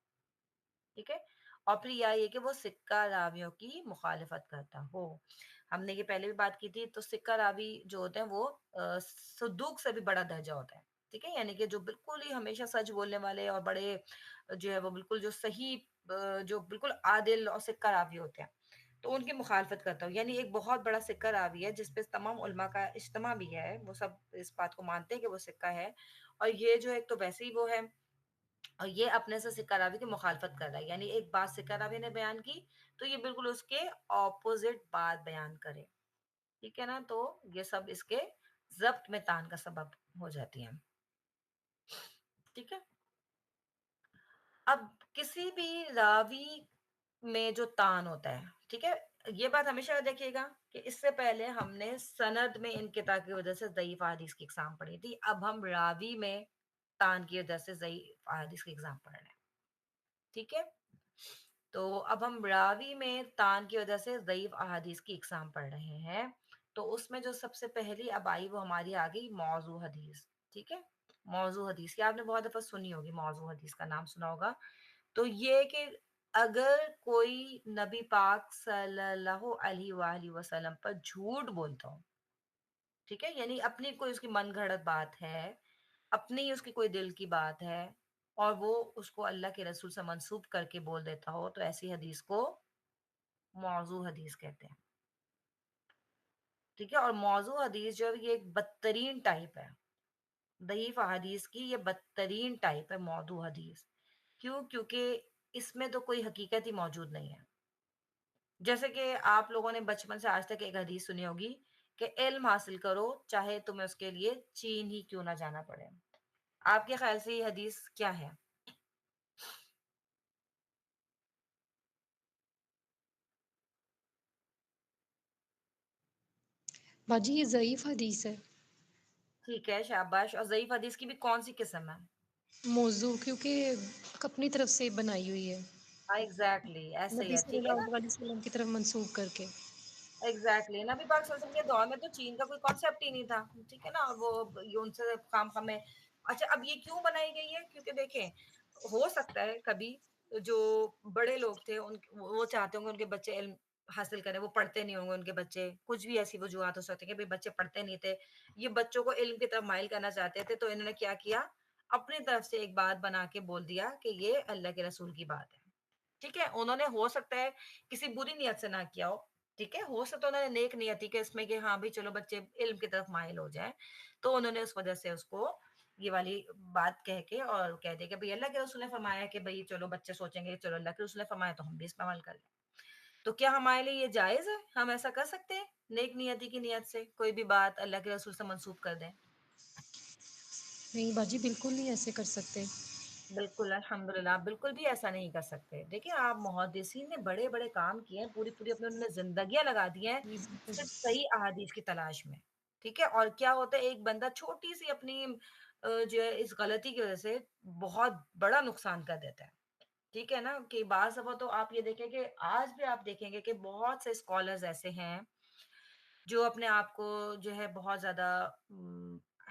ٹھیک ہے. اور پھر یہ کہ وہ سکہ راویوں کی مخالفت کرتا ہو. ہم نے یہ پہلے بھی بات کی تھی، تو سکہ راوی جو ہوتے ہیں وہ صدوق سے بھی بڑا درجہ ہوتا ہے، ٹھیک ہے، یعنی کہ جو بالکل ہی ہمیشہ سچ بولنے والے اور بڑے جو ہے وہ بالکل جو صحیح جو بالکل عادل اور سکہ راوی ہوتے ہیں، تو ان کی مخالفت کرتا ہوں. یعنی ایک بہت بڑا سکہ راوی ہے جس پہ تمام علماء کا اجتماع بھی ہے، وہ سب اس بات کو مانتے ہیں کہ وہ سکہ ہے، اور یہ جو ایک تو ویسے ہی وہ ہے، اور یہ اپنے سے سکہ راوی کی مخالفت کر رہا ہے، یعنی ایک بات سکہ راوی نے بیان کی تو یہ بالکل اس کے اپوزٹ بات بیان کرے، ٹھیک ہے نا. تو یہ سب اس کے ضبط میں تان کا سبب ہو جاتی ہیں، ٹھیک ہے. اب کسی بھی راوی میں جو تان ہوتا ہے، ٹھیک ہے، یہ بات ہمیشہ یاد رکھیے گا کہ اس سے پہلے ہم نے سند میں انقطاع کی وجہ سے ضعیف حدیث کی اقسام پڑھی تھی، اب ہم راوی میں تان کی وجہ سے ضعیف حدیث کی اقسام پڑھ رہے ہیں، ٹھیک ہے. تو اب ہم راوی میں تان کی وجہ سے ضعیف احادیث کی اقسام پڑھ رہے ہیں. تو اس میں جو سب سے پہلی اب آئی وہ ہماری آ گئی موضوع حدیث. ٹھیک ہے. موضوع حدیث یہ آپ نے بہت دفعہ سنی ہوگی، موضوع حدیث کا نام سنا ہوگا. تو یہ کہ اگر کوئی نبی پاک صلی اللہ علیہ وآلہ وسلم پر جھوٹ بولتا ہو، ٹھیک ہے، یعنی اپنی کوئی اس کی من گھڑت بات ہے، اپنی اس کی کوئی دل کی بات ہے، اور وہ اس کو اللہ کے رسول سے منسوب کر کے بول دیتا ہو، تو ایسی حدیث کو موضوع حدیث کہتے ہیں. ٹھیک ہے. اور موضوع حدیث جو ہے یہ ایک بدترین ٹائپ ہے ضعیف احادیث کی. یہ بدترین ٹائپ ہے موضوع حدیث. کیوں؟ کیونکہ اس میں تو کوئی حقیقت ہی موجود نہیں ہے. جیسے کہ آپ لوگوں نے بچپن سے آج تک ایک حدیث سنی ہوگی کہ علم حاصل کرو چاہے تمہیں اس کے لیے چین ہی کیوں نہ جانا پڑے. آپ کے خیال سے یہ حدیث کیا ہے؟ باجی یہ ضعیف حدیث ہے. ٹھیک ہے، شاباش. اور ضعیف حدیث کی بھی کون سی قسم ہے؟ موضوع کیونکہ اپنی طرف سے بنائی ہوئی ہے، ایگزیکٹلی ایسے ہی نبی ہے. صلی ٹھیک ہے نا. اللہ علیہ وسلم کی طرف منسوخ کر کے. ایگزیکٹلی نبی پاک صلی اللہ علیہ وسلم کے دور میں تو چین کا کوئی کانسیپٹ ہی نہیں تھا. ٹھیک ہے نا. وہ یہ ان سے خام خام میں. اچھا اب یہ کیوں بنائی گئی ہے؟ کیونکہ دیکھیں ہو سکتا ہے کبھی جو بڑے لوگ تھے وہ چاہتے ہوں گے ان کے بچے علم حاصل کریں، وہ پڑھتے نہیں ہوں گے ان کے بچے، کچھ بھی ایسی وجوہات ہو سکتی ہیں کہ بچے پڑھتے نہیں تھے، یہ بچوں کو علم کی طرف مائل کرنا چاہتے تھے، تو انہوں نے کیا کیا، اپنی طرف سے ایک بات بنا کے بول دیا کہ یہ اللہ کے رسول کی بات ہے. ٹھیک ہے. انہوں نے ہو سکتا ہے کسی بری نیت سے نہ کیا ہو. ٹھیک ہے. ہو سکتا ہے انہوں نے نیک نیت تھی کہ اس میں کہ ہاں بھی چلو بچے علم کی طرف مائل ہو جائیں، تو انہوں نے اس وجہ سے اس کو یہ والی بات کہہ کے اور کہہ دیا کہ بھئی اللہ کے رسول نے فرمایا کہ بھئی چلو بچے سوچیں گے چلو اللہ کے رسول نے فرمایا تو ہم بھی اس پہ عمل کر لیں. تو کیا ہمارے لیے یہ جائز ہے؟ ہم ایسا کر سکتے ہیں نیک نیتی کی نیت سے کوئی بھی بات اللہ کے رسول سے منسوب کر دیں؟ نہیں باجی بالکل نہیں ایسے کر سکتے. بالکل الحمدللہ آپ بالکل بھی ایسا نہیں کر سکتے. دیکھیں آپ محدثین نے بڑے بڑے کام کیے ہیں، پوری پوری اپنے انہوں نے زندگیاں لگا دی ہیں جی بالکل. صرف صحیح احادیث کی تلاش میں. ٹھیک ہے. اور کیا ہوتا ہے ایک بندہ چھوٹی سی اپنی جو ہے اس غلطی کی وجہ سے بہت بڑا نقصان کر دیتا ہے. ٹھیک ہے نا. کہ بعض دفعہ تو آپ یہ دیکھیں کہ آج بھی آپ دیکھیں گے کہ بہت سے اسکالرز ایسے ہیں جو اپنے آپ کو جو ہے بہت زیادہ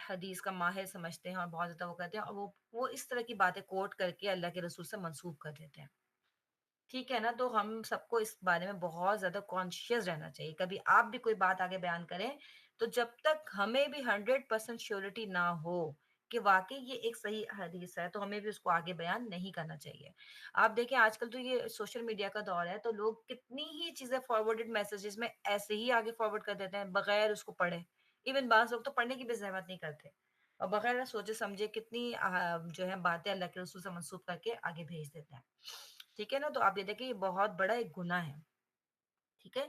حدیث کا ماہر سمجھتے ہیں اور بہت زیادہ وہ کہتے ہیں، اور وہ اس طرح کی باتیں کوٹ کر کے اللہ کے رسول سے منسوب کر دیتے ہیں. ٹھیک ہے نا. تو ہم سب کو اس بارے میں بہت زیادہ کانشیس رہنا چاہیے. کبھی آپ بھی کوئی بات آگے بیان کریں تو جب تک ہمیں بھی 100% شیورٹی نہ ہو کہ واقعی یہ ایک صحیح حدیث ہے تو ہمیں بھی اس کو آگے بیان نہیں کرنا چاہیے. آپ دیکھیں آج کل تو یہ سوشل میڈیا کا دور ہے، تو لوگ کتنی ہی چیزیں فارورڈڈ میسیجز میں ایسے ہی آگے فارورڈ کر دیتے ہیں بغیر اس کو پڑھے. ایون بعض لوگ تو پڑھنے کی بھی زحمت نہیں کرتے اور بغیر سوچے سمجھے کتنی جو ہے باتیں اللہ کے رسول سے منسوب کر کے آگے بھیج دیتے ہیں. ٹھیک ہے نا. تو آپ یہ دیکھیں یہ بہت بڑا ایک گناہ ہے. ٹھیک ہے.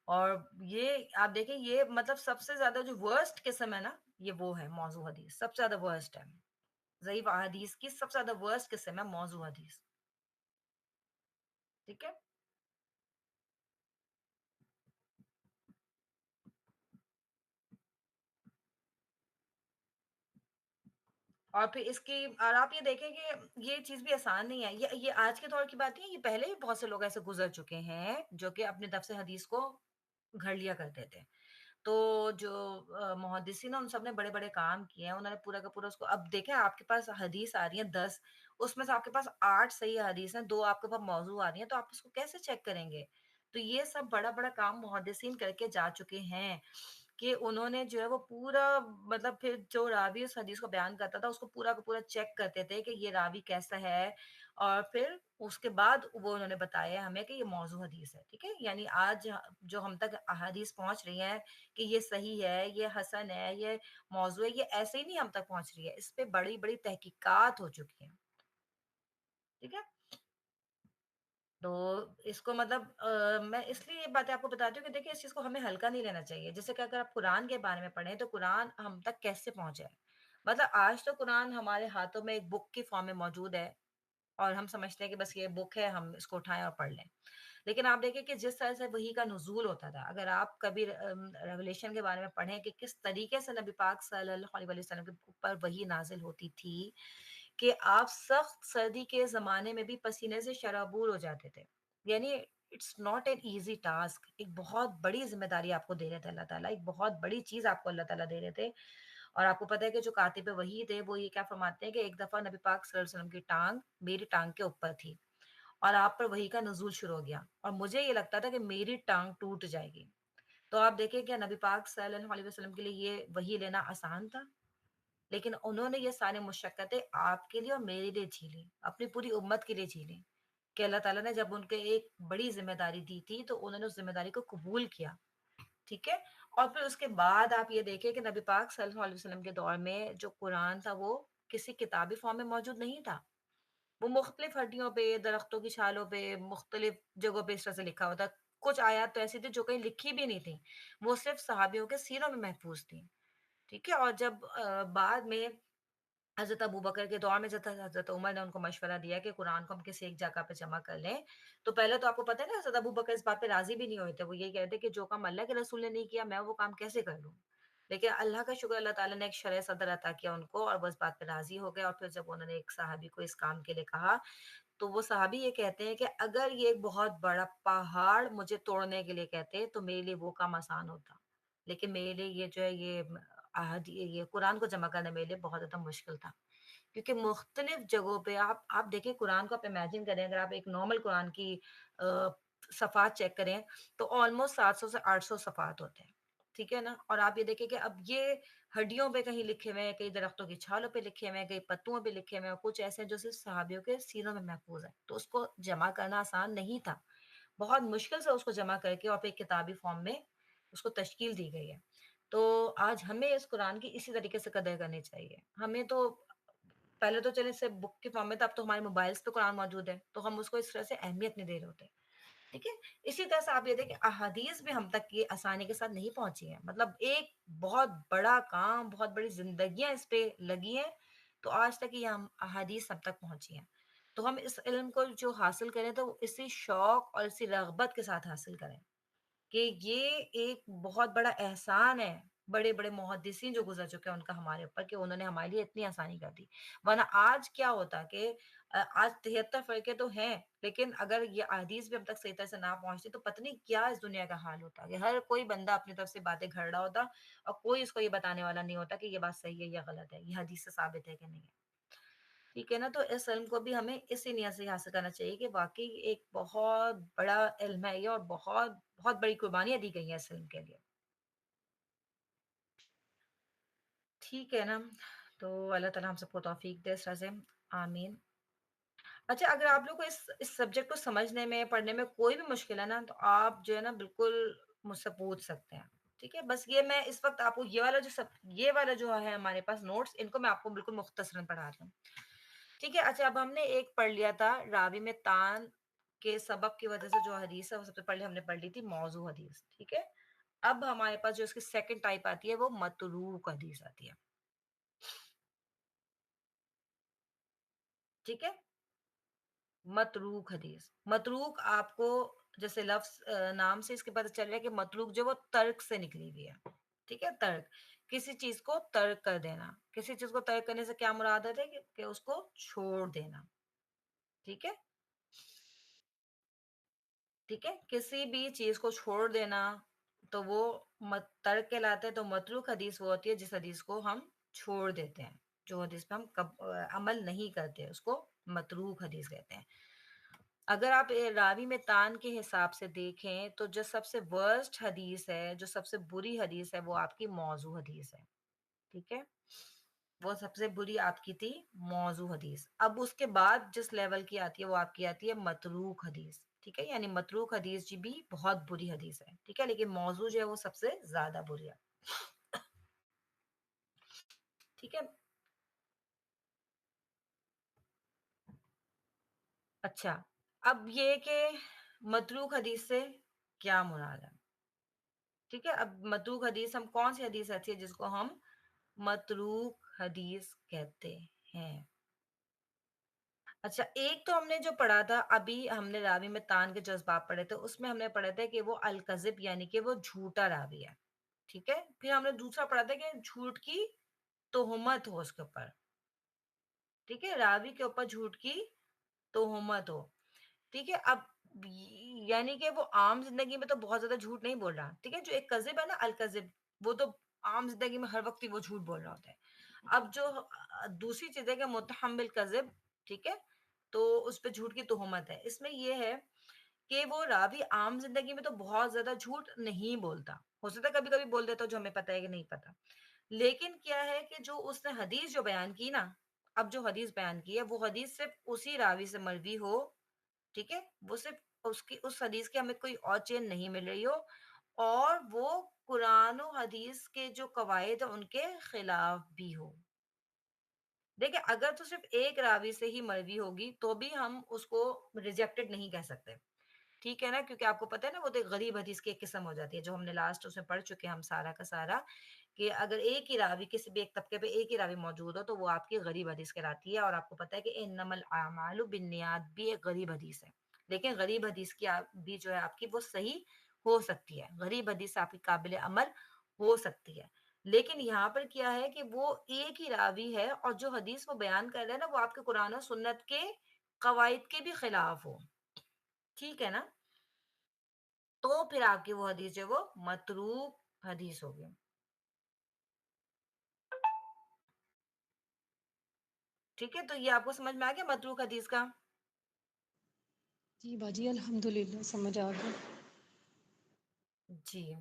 اور یہ آپ دیکھیں یہ مطلب سب سے زیادہ جو ورسٹ قسم ہے نا یہ وہ ہے موضوع حدیث. سب سے زیادہ ورسٹ ہے ضعیف احادیث کی. سب سے زیادہ ورسٹ قسم ہے موضوع حدیث. ٹھیک ہے. اور پھر اس کی اور آپ یہ دیکھیں کہ یہ چیز بھی آسان نہیں ہے. یہ آج کے دور کی بات نہیں ہے، یہ پہلے بھی بہت سے لوگ ایسے گزر چکے ہیں جو کہ اپنے طرف سے حدیث کو گھڑ لیا کرتے تھے. تو جو محدثین ہیں ان سب نے بڑے بڑے کام کیے ہیں. انہوں نے پورا کا پورا اس کو اب دیکھیں آپ کے پاس حدیث آ رہی ہیں 10، اس میں سے آپ کے پاس 8 صحیح حدیث ہیں، 2 آپ کے پاس موضوع آ رہی ہیں، تو آپ اس کو کیسے چیک کریں گے؟ تو یہ سب بڑا بڑا کام محدثین کر کے جا چکے ہیں کہ انہوں نے جو ہے وہ پورا مطلب پھر جو راوی اس حدیث کو بیان کرتا تھا اس کو پورا کا پورا چیک کرتے تھے کہ یہ راوی کیسا ہے، اور پھر اس کے بعد وہ انہوں نے بتایا ہمیں کہ یہ موضوع حدیث ہے. ٹھیک ہے. یعنی آج جو ہم تک احادیث پہنچ رہی ہیں کہ یہ صحیح ہے، یہ حسن ہے، یہ موضوع ہے، یہ ایسے ہی نہیں ہم تک پہنچ رہی ہے، اس پہ بڑی بڑی تحقیقات ہو چکی ہیں. ٹھیک ہے. تو اس کو مطلب میں اس لیے یہ باتیں آپ کو بتاتی ہوں کہ دیکھیں اس چیز کو ہمیں ہلکا نہیں لینا چاہیے. جیسے کہ اگر آپ قرآن کے بارے میں پڑھیں تو قرآن ہم تک کیسے پہنچا ہے. مطلب آج تو قرآن ہمارے ہاتھوں میں ایک بک کی فارم میں موجود ہے اور ہم سمجھتے ہیں کہ بس یہ بک ہے، ہم اس کو اٹھائیں اور پڑھ لیں. لیکن آپ دیکھیں کہ جس طرح سے وحی کا نزول ہوتا تھا، اگر آپ کبھی ریولیشن کے بارے میں پڑھیں کہ کس طریقے سے نبی پاک صلی اللہ علیہ وسلم کے اوپر وحی نازل ہوتی تھی کہ آپ سخت سردی کے زمانے میں بھی پسینے سے شرابور ہو جاتے تھے. یعنی it's not an easy task. ایک بہت بڑی ذمہ داری آپ کو دے رہے تھے اللہ تعالیٰ, ایک بہت بڑی چیز آپ کو اللہ تعالیٰ دے رہے تھے. اور آپ کو پتہ ہے کہ جو کاتب وحی تھے وہ یہ کیا فرماتے ہیں کہ ایک دفعہ نبی پاک صلی اللہ علیہ وسلم کی ٹانگ میری ٹانگ کے اوپر تھی اور آپ پر وحی کا نزول شروع ہو گیا, اور مجھے یہ لگتا تھا کہ میری ٹانگ ٹوٹ جائے گی. تو آپ دیکھیں کیا نبی پاک صلی اللہ علیہ وسلم کے لیے یہ وحی لینا آسان تھا؟ لیکن انہوں نے یہ ساری مشقتیں آپ کے لیے اور میرے لیے جھیلی, اپنی پوری امت کے لیے جھیلی. کہ اللہ تعالیٰ نے جب ان کے ایک بڑی ذمہ داری دی تھی تو انہوں نے اس ذمہ داری کو قبول کیا. ٹھیک ہے. اور پھر اس کے بعد آپ یہ دیکھیں کہ نبی پاک صلی اللہ علیہ وسلم کے دور میں جو قرآن تھا وہ کسی کتابی فارم میں موجود نہیں تھا. وہ مختلف ہڈیوں پہ, درختوں کی چھالوں پہ, مختلف جگہوں پہ اس طرح سے لکھا ہوا تھا. کچھ آیات تو ایسی تھی جو کہیں لکھی بھی نہیں تھی, وہ صرف صحابیوں کے سینوں میں محفوظ تھی. ٹھیک ہے. اور جب بعد میں حضرت ابوبکر کے دور میں جب حضرت عمر نے ان کو مشورہ دیا کہ قرآن کو ہم کسی ایک جگہ پہ جمع کر لیں, تو پہلے تو آپ کو پتہ ہے نا حضرت ابوبکر اس بات پہ راضی بھی نہیں ہوئے تھے. وہ یہ کہتے کہ جو کام اللہ کے رسول نے نہیں کیا میں وہ کام کیسے کر لوں. لیکن اللہ کا شکر, اللہ تعالیٰ نے ایک شرح صدر عطا کیا ان کو, اور وہ اس بات پہ راضی ہو گئے. اور پھر جب انہوں نے ایک صحابی کو اس کام کے لیے کہا, تو وہ صحابی یہ کہتے ہیں کہ اگر یہ ایک بہت بڑا پہاڑ مجھے توڑنے کے لیے کہتے تو میرے لیے وہ کام آسان ہوتا, لیکن میرے لیے یہ جو ہے یہ قرآن کو جمع کرنا میرے لیے بہت زیادہ مشکل تھا. کیونکہ مختلف جگہوں پہ آپ دیکھیں قرآن کو, آپ امیجن کریں اگر آپ ایک نارمل قرآن کی صفحات چیک کریں تو آلموسٹ 700 سے 800 صفحات ہوتے ہیں. ٹھیک ہے نا. اور آپ یہ دیکھیں کہ اب یہ ہڈیوں پہ کہیں لکھے ہوئے ہیں, کئی درختوں کی چھالوں پہ لکھے ہوئے ہیں, کئی پتوں پہ لکھے ہوئے ہیں, کچھ ایسے ہیں جو صرف صحابیوں کے سینوں میں محفوظ ہیں. تو اس کو جمع کرنا آسان نہیں تھا, بہت مشکل سے اس کو جمع کر کے اور پھر کتابی فارم میں اس کو تشکیل دی گئی ہے. تو آج ہمیں اس قرآن کی اسی طریقے سے قدر کرنی چاہیے. ہمیں تو پہلے تو چلے سے بک کے فارم میں تھا, اب تو ہمارے موبائلس پہ قرآن موجود ہے, تو ہم اس کو اس طرح سے اہمیت نہیں دے رہے ہوتے. ٹھیک ہے. اسی طرح سے آپ یہ دیکھیں احادیث بھی ہم تک یہ آسانی کے ساتھ نہیں پہنچی ہیں. مطلب ایک بہت بڑا کام, بہت بڑی زندگیاں اس پہ لگی ہیں, تو آج تک یہ ہم احادیث ہم تک پہنچی ہیں. تو ہم اس علم کو جو حاصل کریں تو اسی شوق اور اسی رغبت کے ساتھ حاصل کریں کہ یہ ایک بہت بڑا احسان ہے بڑے بڑے محدثین جو گزر چکے ہیں ان کا ہمارے اوپر, کہ انہوں نے ہمارے لیے اتنی آسانی کر دی. ورنہ آج کیا ہوتا کہ آج 73 فرقے تو ہیں, لیکن اگر یہ احادیث بھی ہم تک صحیح طرح سے نہ پہنچتی تو پتہ نہیں کیا اس دنیا کا حال ہوتا, کہ ہر کوئی بندہ اپنی طرف سے باتیں گھڑ رہا ہوتا اور کوئی اس کو یہ بتانے والا نہیں ہوتا کہ یہ بات صحیح ہے یا غلط ہے, یہ حدیث سے ثابت ہے کہ نہیں ہے. ٹھیک ہے نا. تو اس علم کو بھی ہمیں اسی نیت سے حاصل کرنا چاہیے کہ واقعی ایک بہت بڑا علم ہے یہ, اور بہت بہت بڑی قربانیاں دی گئی ہیں اس علم کے لیے. ٹھیک ہے نا. تو اللہ تعالیٰ ہم سب کو توفیق دے اس طرح سے, آمین. اچھا, اگر آپ لوگ کو اس سبجیکٹ کو سمجھنے میں, پڑھنے میں کوئی بھی مشکل ہے نا, تو آپ جو ہے نا بالکل مجھ سے پوچھ سکتے ہیں. ٹھیک ہے. بس یہ میں اس وقت آپ کو یہ والا جو ہے ہمارے پاس نوٹس, ان کو میں آپ کو بالکل مختصراً پڑھا رہی ہوں. ٹھیک ہے. اچھا, اب ہم نے ایک پڑھ لیا تھا راوی میں تان کے سبب کی وجہ سے جو حدیث ہے وہ سب سے پہلے ہم نے پڑھ لی تھی موضوع حدیث. ٹھیک ہے. اب ہمارے پاس جو اس کی سیکنڈ ٹائپ آتی ہے وہ متروک حدیث آتی ہے. ٹھیک ہے. متروک حدیث. متروک آپ کو جیسے لفظ نام سے اس کے پتہ چل رہا ہے کہ متروک جو وہ ترک سے نکلی ہوئی ہے. ٹھیک ہے. ترک, کسی چیز کو ترک کر دینا. کسی چیز کو ترک کرنے سے کیا مراد ہے کہ اس کو چھوڑ دینا. ٹھیک ہے. ٹھیک ہے. کسی بھی چیز کو چھوڑ دینا تو وہ ترک کہلاتا ہے. تو متروک حدیث وہ ہوتی ہے جس حدیث کو ہم چھوڑ دیتے ہیں, جو حدیث پہ ہم عمل نہیں کرتے, اس کو متروک حدیث کہتے ہیں. اگر آپ راوی میں تان کے حساب سے دیکھیں تو جو سب سے ورسٹ حدیث ہے, جو سب سے بری حدیث ہے, وہ آپ کی موضوع حدیث ہے. ٹھیک ہے. وہ سب سے بری آپ کی تھی موضوع حدیث. اب اس کے بعد جس لیول کی آتی ہے وہ آپ کی آتی ہے متروک حدیث. ٹھیک ہے. یعنی متروک حدیث جی بھی بہت بری حدیث ہے. ٹھیک ہے. لیکن موضوع جو ہے وہ سب سے زیادہ بری ہے. ٹھیک ہے. اچھا, اب یہ کہ متروک حدیث سے کیا مراد ہے. ٹھیک ہے. اب متروک حدیث, ہم کون سی حدیث آتی ہے جس کو ہم متروک حدیث کہتے ہیں. اچھا, ایک تو ہم نے جو پڑھا تھا ابھی, ہم نے راوی میں تان کے جذبات پڑھے تھے, اس میں ہم نے پڑھا تھا کہ وہ الکذب یعنی کہ وہ جھوٹا راوی ہے. ٹھیک ہے. پھر ہم نے دوسرا پڑھا تھا کہ جھوٹ کی تہمت ہو اس کے اوپر. ٹھیک ہے. راوی کے اوپر جھوٹ کی تہمت ہو. ٹھیک ہے. اب یعنی کہ وہ عام زندگی میں تو بہت زیادہ جھوٹ نہیں بول رہا، ٹھیک ہے؟ جو ایک کذب ہے نا الکذب، وہ تو عام زندگی میں ہر وقت ہی وہ جھوٹ بول رہا ہوتا ہے۔ اب جو دوسری چیز ہے کہ متہم بالکذب، ٹھیک ہے؟ تو اس پہ جھوٹ کی تہمت ہے۔ اس میں یہ ہے کہ وہ راوی عام زندگی میں تو بہت زیادہ جھوٹ نہیں بولتا، ہو سکتا ہے کبھی کبھی بول دیتا ہو جو ہمیں پتہ ہے کہ نہیں پتا، لیکن کیا ہے کہ جو اس نے حدیث جو بیان کی نا، اب جو حدیث بیان کی ہے وہ حدیث صرف اسی راوی سے مروی ہو، ٹھیک ہے؟ وہ صرف اس حدیث کی ہمیں کوئی اور چین نہیں مل رہی ہو، اور وہ قرآن و حدیث کے جو قواعد ہیں ان کے خلاف بھی ہو۔ دیکھیں اگر تو صرف ایک راوی سے ہی مروی ہوگی تو بھی ہم اس کو ریجیکٹڈ نہیں کہہ سکتے، ٹھیک ہے نا؟ کیونکہ آپ کو پتہ ہے نا وہ تو ایک غریب حدیث کی ایک قسم ہو جاتی ہے، جو ہم نے لاسٹ اس میں پڑھ چکے ہیں ہم سارا کا سارا، کہ اگر ایک ہی راوی کسی بھی ایک طبقے پہ ایک ہی راوی موجود ہو تو وہ آپ کی غریب حدیث کہلاتی ہے، اور آپ کو پتہ ہے کہ انما الاعمال بالنیات بھی ایک غریب حدیث ہے، لیکن غریب حدیث کی بھی جو ہے آپ کی وہ صحیح ہو سکتی ہے، غریب حدیث آپ کی قابل عمل ہو سکتی ہے، لیکن یہاں پر کیا ہے کہ وہ ایک ہی راوی ہے اور جو حدیث وہ بیان کر رہا ہے نا وہ آپ کے قرآن و سنت کے قواعد کے بھی خلاف ہو، ٹھیک ہے نا؟ تو پھر آپ کی وہ حدیث جو ہے وہ متروک حدیث ہوگی، ٹھیک ہے؟ تو یہ آپ کو سمجھ میں آ گیا متروک حدیث کا؟ جی باجی الحمد للہ سمجھ آ گیا۔ جی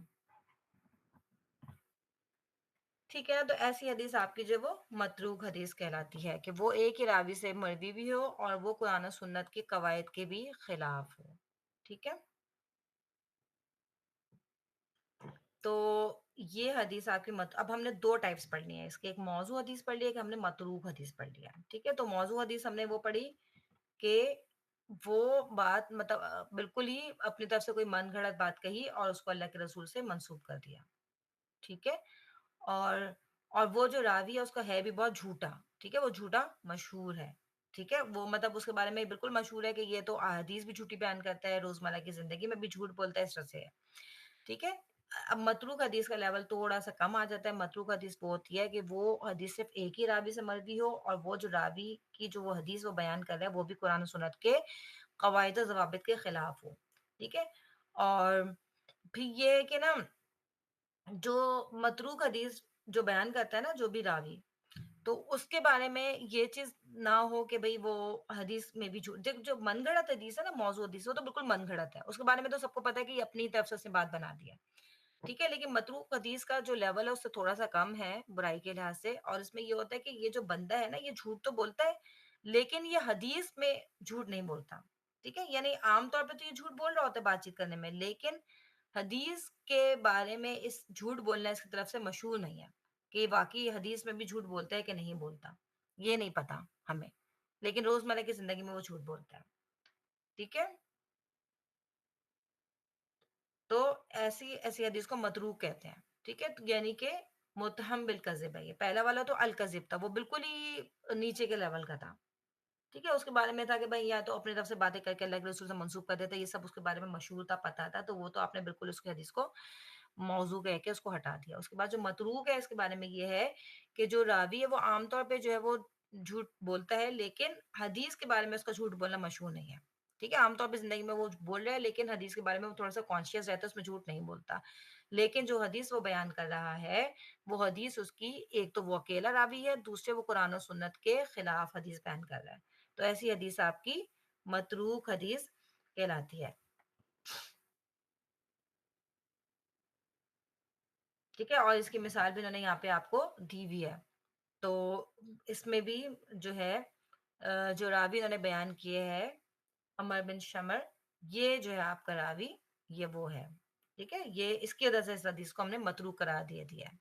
ٹھیک ہے نا، تو ایسی حدیث آپ کی جو وہ متروک حدیث کہلاتی ہے کہ وہ ایک ہی راوی سے مروی بھی ہو اور وہ قرآن و سنت کے قواعد کے بھی خلاف ہو، ٹھیک ہے؟ تو یہ حدیث آپ کی اب ہم نے دو ٹائپس پڑھ لی ہیں اس کے، ایک موضوع حدیث پڑھ لی ہے، ایک ہم نے متروک حدیث پڑھ لیا، ٹھیک ہے؟ تو موضوع حدیث ہم نے وہ پڑھی کہ وہ بات مطلب بالکل ہی اپنی طرف سے کوئی من گھڑت بات کہی اور اس کو اللہ کے رسول سے منسوب کر دیا، ٹھیک ہے؟ اور وہ جو راوی ہے اس کا ہے بھی بہت جھوٹا، ٹھیک ہے؟ وہ جھوٹا مشہور ہے، ٹھیک ہے؟ وہ مطلب اس کے بارے میں بالکل مشہور ہے کہ یہ تو احادیث بھی جھوٹی بیان کرتا ہے، روزمرہ کی زندگی میں بھی جھوٹ بولتا ہے، اس طرح سے ہے، ٹھیک ہے؟ اب متروک حدیث کا لیول تھوڑا سا کم آ جاتا ہے، متروک حدیث وہ ہوتی ہے کہ وہ حدیث صرف ایک ہی راوی سے مروی ہو اور وہ جو راوی کی جو وہ حدیث وہ بیان کر رہا ہے وہ بھی قرآن و سنت کے قواعد و ضوابط کے خلاف ہو، ٹھیک ہے؟ اور پھر یہ ہے کہ نا جو متروک حدیث جو بیان کرتا ہے نا جو بھی راوی، تو اس کے بارے میں یہ چیز نہ ہو کہ بھئی وہ حدیث میں بھی جو من گھڑت حدیث ہے نا موضوع حدیث وہ تو بالکل من گھڑت ہے، اس کے بارے میں تو سب کو پتہ ہے کہ یہ اپنی طرف سے اس نے بات بنا دیا، ٹھیک ہے؟ لیکن متروک حدیث کا جو لیول ہے اس سے تھوڑا سا کم ہے برائی کے لحاظ سے، اور اس میں یہ ہوتا ہے کہ یہ جو بندہ ہے نا یہ جھوٹ تو بولتا ہے لیکن یہ حدیث میں جھوٹ نہیں بولتا، ٹھیک ہے؟ یعنی عام طور پہ تو یہ جھوٹ بول رہا ہوتا ہے بات چیت کرنے میں، لیکن حدیث کے بارے میں اس جھوٹ بولنا اس کی طرف سے مشہور نہیں ہے کہ واقعی حدیث میں بھی جھوٹ بولتا ہے کہ نہیں بولتا، یہ نہیں پتا ہمیں، لیکن روزمرہ کی زندگی میں وہ جھوٹ بولتا ہے، ٹھیک ہے؟ تو ایسی ایسی حدیث کو متروک کہتے ہیں، ٹھیک ہے؟ یعنی کہ متہم بالکذب ہے، یہ پہلا والا تو الکذب تھا، وہ بالکل ہی نیچے کے لیول کا تھا، ٹھیک ہے؟ اس کے بارے میں تھا کہ بھائی یا تو اپنی طرف سے باتیں کر کے اللہ کے رسول سے منسوب کر دیتا، یہ سب اس کے بارے میں مشہور تھا، پتا تھا، تو وہ تو آپ نے بالکل اس کی حدیث کو موضوع کہہ کے اس کو ہٹا دیا۔ اس کے بعد جو متروک ہے اس کے بارے میں یہ ہے کہ جو راوی ہے وہ عام طور پہ جو ہے وہ جھوٹ بولتا ہے لیکن حدیث کے بارے میں اس کا جھوٹ بولنا مشہور نہیں ہے، ٹھیک ہے؟ عام طور پہ زندگی میں وہ بول رہا ہے لیکن حدیث کے بارے میں وہ تھوڑا سا کانشیس رہتا ہے، اس میں جھوٹ نہیں بولتا، لیکن جو حدیث وہ بیان کر رہا ہے وہ حدیث اس کی ایک تو وہ اکیلا راوی ہے، دوسرے وہ قرآن و سنت کے خلاف حدیث بیان کر رہا ہے، تو ایسی حدیث آپ کی متروک حدیث کہلاتی ہے، ٹھیک ہے؟ اور اس کی مثال بھی انہوں نے یہاں پہ آپ کو دی ہوئی ہے، تو اس میں بھی جو ہے جو راوی انہوں نے بیان کیے ہیں عمر بن شمر، یہ جو ہے آپ کا راوی یہ وہ ہے، ٹھیک ہے؟ یہ اس کی وجہ سے اس حدیث کو ہم نے متروک قرار دیا ہے،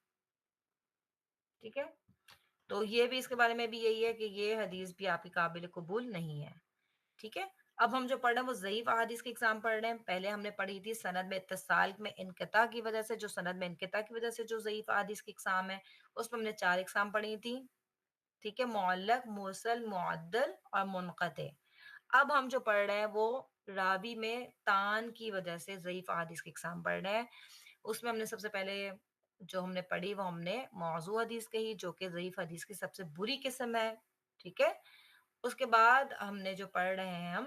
ٹھیک ہے؟ تو یہ بھی اس کے بارے میں بھی یہی ہے کہ یہ حدیث بھی آپ کی قابل قبول نہیں ہے، ٹھیک ہے؟ اب ہم جو پڑھ رہے ہیں وہ ضعیف احادیث کی اقسام پڑھ رہے ہیں، پہلے ہم نے پڑھی تھی سند میں اتصال میں انقطاع کی وجہ سے، جو سند میں انقطاع کی وجہ سے جو ضعیف احادیث کی اقسام ہے اس میں ہم نے 4 اقسام پڑھی تھی، ٹھیک ہے؟ معلق، مرسل، معدل اور منقطع۔ اب ہم جو پڑھ رہے ہیں وہ راوی میں تان کی وجہ سے ضعیف احادیث کی اقسام پڑھ رہے ہیں، اس میں ہم نے سب سے پہلے جو ہم نے پڑھی وہ ہم نے موضوع حدیث کہی جو کہ ضعیف حدیث کی سب سے بری قسم ہے، ٹھیک ہے؟ اس کے بعد ہم نے جو پڑھ رہے ہیں ہم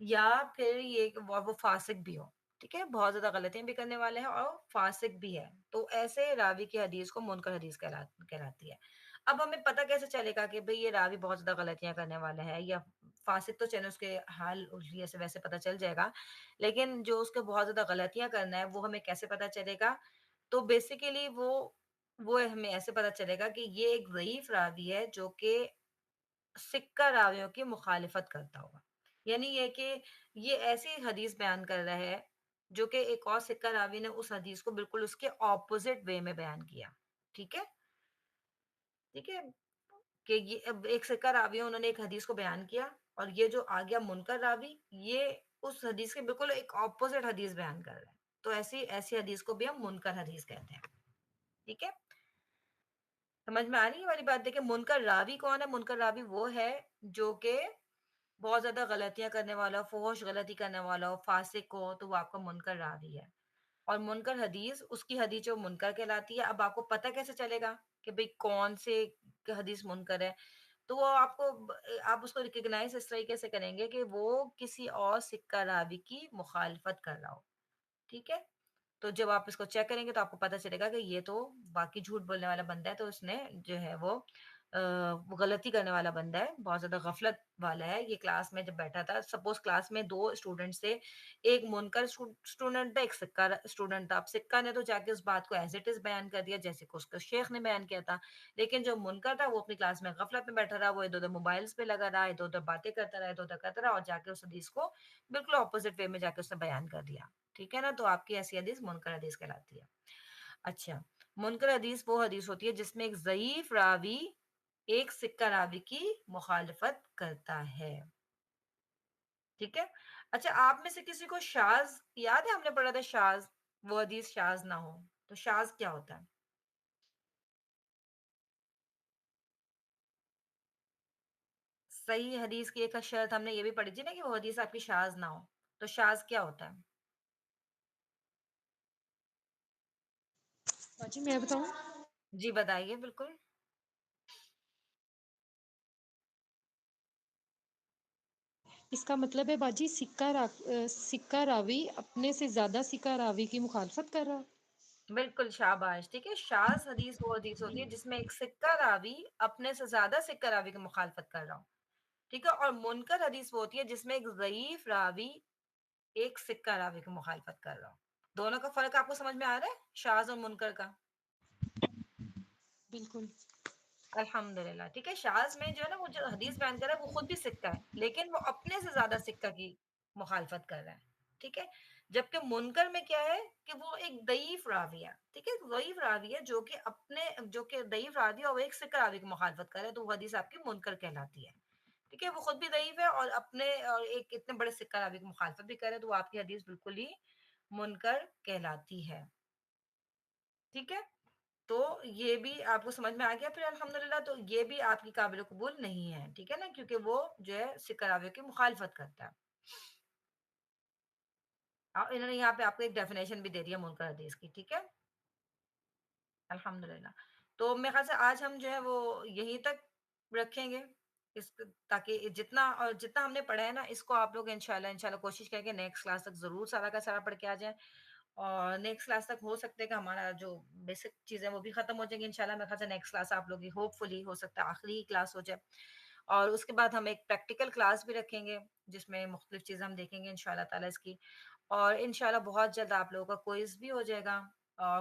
یا پھر یہ کہ وہ فاسق بھی ہو، ٹھیک ہے، بہت زیادہ غلطیاں بھی کرنے والے ہیں اور فاسق بھی ہے، تو ایسے راوی کی حدیث کو منکر حدیث کہلاتی ہے۔ اب ہمیں پتہ کیسے چلے گا کہ بھئی یہ راوی بہت زیادہ غلطیاں کرنے والا ہے یا فاسق؟ تو چلیں اس کے حال سے ویسے پتہ چل جائے گا، لیکن جو اس کے بہت زیادہ غلطیاں کرنا ہے وہ ہمیں کیسے پتہ چلے گا؟ تو بیسیکلی وہ ہمیں ایسے پتہ چلے گا کہ یہ ایک ضعیف راوی ہے جو کہ سکہ راویوں کی مخالفت کرتا ہوگا، یعنی یہ کہ یہ ایسی حدیث بیان کر رہا ہے جو کہ ایک اور سکہ راوی نے اس حدیث کو بالکل اس کے اپوزٹ وے میں بیان کیا، ٹھیک ہے، ٹھیک ہے، کہ یہ اب ایک سکہ راوی ہے، انہوں نے ایک حدیث کو بیان کیا، اور یہ جو آ گیا منکر راوی، یہ اس حدیث کے بالکل ایک اپوزٹ حدیث بیان کر رہا ہے، تو ایسی حدیث کو بھی ہم منکر حدیث کہتے ہیں، ٹھیک ہے، سمجھ میں آ رہی ہے والی بات؟ دیکھیں منکر راوی کون ہے؟ منکر راوی وہ ہے جو کہ بہت زیادہ غلطیاں کرنے والا ہو، فحش غلطی کرنے والا ہو، فاسق ہو، تو وہ آپ کا منکر راوی ہے۔ اور منکر حدیث اس کی حدیث جو منکر کہلاتی ہے۔ اب آپ کو پتہ کیسے چلے گا کہ بھئی کون سے حدیث منکر ہے؟ تو وہ آپ اس کو ریکگنائز اس طریقے سے کریں گے کہ وہ کسی اور سکہ راوی کی مخالفت کر رہا ہو، ٹھیک ہے؟ تو جب آپ اس کو چیک کریں گے تو آپ کو پتہ چلے گا کہ یہ تو باقی جھوٹ بولنے والا بندہ ہے، تو اس نے جو ہے وہ غلطی کرنے والا بندہ ہے، بہت زیادہ غفلت والا ہے۔ یہ کلاس میں جب بیٹھا تھا، سپوز کلاس میں 2 اسٹوڈنٹس تھے، ایک منکر اسٹوڈنٹ تھا، ایک سکہ اسٹوڈنٹ تھا۔ اب سکہ نے تو جا کے اس بات کو ایز اٹ از بیان کر دیا جیسے کہ اس کا شیخ نے بیان کیا تھا، لیکن جو منکر تھا وہ اپنی کلاس میں غفلت میں بیٹھا رہا، وہ ادھر ادھر موبائلس پہ لگا رہا، ادھر ادھر باتیں کرتا رہا، ادھر ادھر کرتا رہا، اور جا کے اس حدیث کو بالکل اپوزٹ وے میں جا کے اس نے بیان کر دیا، ٹھیک ہے نا؟ تو آپ کی ایسی حدیث منکر حدیث کہلاتی ہے۔ اچھا، منکر حدیث وہ حدیث ہوتی ہے جس میں ایک ضعیف راوی ایک سکہ راوی کی مخالفت کرتا ہے، ٹھیک ہے۔ اچھا، آپ میں سے کسی کو شاذ یاد ہے؟ ہم نے پڑھا تھا شاذ، وہ حدیث شاذ نہ ہو، تو شاذ کیا ہوتا ہے؟ صحیح حدیث کی ایک شرط ہم نے یہ بھی پڑھی تھی نا کہ وہ حدیث آپ کی شاذ نہ ہو، تو شاذ کیا ہوتا ہے؟ باجی میں بتاؤں؟ جی بتائیے بالکل۔ اس کا مطلب ہے باجی سکہ راوی اپنے سے زیادہ سکہ راوی کی مخالفت کر رہا۔ بالکل شاباش، ٹھیک ہے، شاذ حدیث وہ حدیث ہوتی ہے جس میں ایک سکہ راوی اپنے سے زیادہ سکہ راوی کی مخالفت کر رہا ہو، ٹھیک ہے، اور منکر حدیث وہ ہوتی ہے جس میں ایک ضعیف راوی ایک سکہ راوی کی مخالفت کر رہا ہو۔ دونوں کا فرق آپ کو سمجھ میں آ رہا ہے، شاذ اور منکر کا؟ بالکل۔ الحمدللہ، ٹھیک ہے، شاذ میں جو ہے نا، وہ جو حدیث بیان کر رہا ہے وہ خود بھی سکہ ہے، لیکن وہ اپنے سے زیادہ سکہ کی مخالفت کر رہا ہے، ٹھیک ہے، جبکہ منکر میں کیا ہے کہ وہ ایک ضعیف راوی ہے، ٹھیک ہے، ضعیف راوی ہے جو کہ ضعیف راوی ہے اور وہ ایک سکہ راوی کی مخالفت کر رہا ہے، تو وہ حدیث آپ کی منکر کہلاتی ہے، ٹھیک ہے، وہ خود بھی ضعیف ہے اور ایک اتنے بڑے سکہ راوی کی مخالفت بھی کر رہا ہے، تو وہ آپ کی حدیث بالکل ہی منکر کہلاتی ہے، ٹھیک ہے۔ تو یہ بھی آپ کو سمجھ میں آ گیا پھر الحمدللہ، تو یہ بھی آپ کی قابل قبول نہیں ہے، ٹھیک ہے نا، کیونکہ وہ جو ہے سکہ راویوں کی مخالفت کرتا ہے۔ انہوں نے یہاں پہ آپ کو ایک ڈیفینیشن بھی دے دیا منکر حدیث کی، ٹھیک ہے، الحمدللہ۔ تو میرے خیال سے آج ہم جو ہے وہ یہیں تک رکھیں گے، تاکہ جتنا ہم نے پڑھا ہے نا، اس کو آپ لوگ انشاءاللہ کوشش کریں کہ نیکسٹ کلاس تک ضرور سارا کا سارا پڑھ کے آ جائیں، اور نیکسٹ کلاس تک ہو سکتا ہے کہ ہمارا جو بیسک چیزیں وہ بھی ختم ہو جائیں گی انشاءاللہ۔ میرے خیال سے نیکسٹ کلاس آپ لوگ کی ہوپ فلی ہو سکتا ہے آخری کلاس ہو جائے، اور اس کے بعد ہم ایک پریکٹیکل کلاس بھی رکھیں گے جس میں مختلف چیزیں ہم دیکھیں گے انشاءاللہ تعالیٰ اس کی، اور انشاءاللہ بہت جلد آپ لوگوں کا کوئز بھی ہو جائے گا۔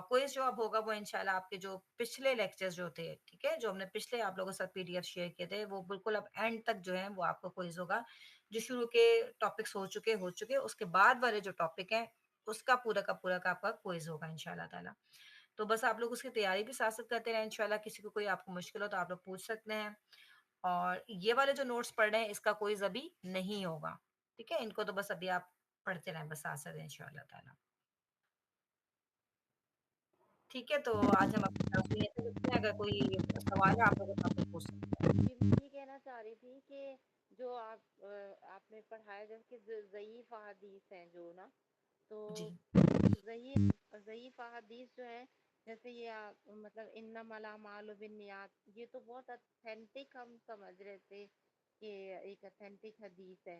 کوئز جو اب ہوگا وہ انشاءاللہ آپ کے جو پچھلے لیکچر جو تھے، ٹھیک ہے، جو ہم نے پچھلے آپ لوگوں کے ساتھ PDF شیئر کیے تھے، وہ بالکل اب اینڈ تک جو ہے وہ آپ کا کوئز ہوگا، جو شروع کے ٹاپکس ہو چکے اس کے بعد والے جو ٹاپک ہیں اس کا پورا کا آپ کا کوئز ہوگا انشاءاللہ تعالیٰ۔ تو بس آپ لوگ اس کی تیاری بھی ساتھ ساتھ کرتے رہیں انشاءاللہ، کسی کو کوئی آپ کو مشکل ہو تو آپ لوگ پوچھ سکتے ہیں، اور یہ والے جو نوٹس پڑھ رہے ہیں اس کا کوئز ابھی نہیں ہوگا، ٹھیک ہے، ان کو تو بس ابھی آپ پڑھتے رہیں بس ساتھ ساتھ انشاءاللہ تعالیٰ، ٹھیک ہے۔ تو آج ہم اپنی کلاس کو یہیں تک رکھتے ہیں، اگر کوئی سوال ہے آپ لوگوں کو آپ لوگ پوچھ سکتے ہیں۔ جی میں یہ کہنا چاہ رہی تھی کہ جو آپ نے پڑھایا جیسے کہ ضعیف احادیث ہیں جو نا، تو جی ضعیف احادیث جو ہے، جیسے یہ مطلب انما الاعمال بالنیات، یہ تو بہت اتھینٹک ہم سمجھ رہے تھے کہ ایک اتھینٹک حدیث ہے،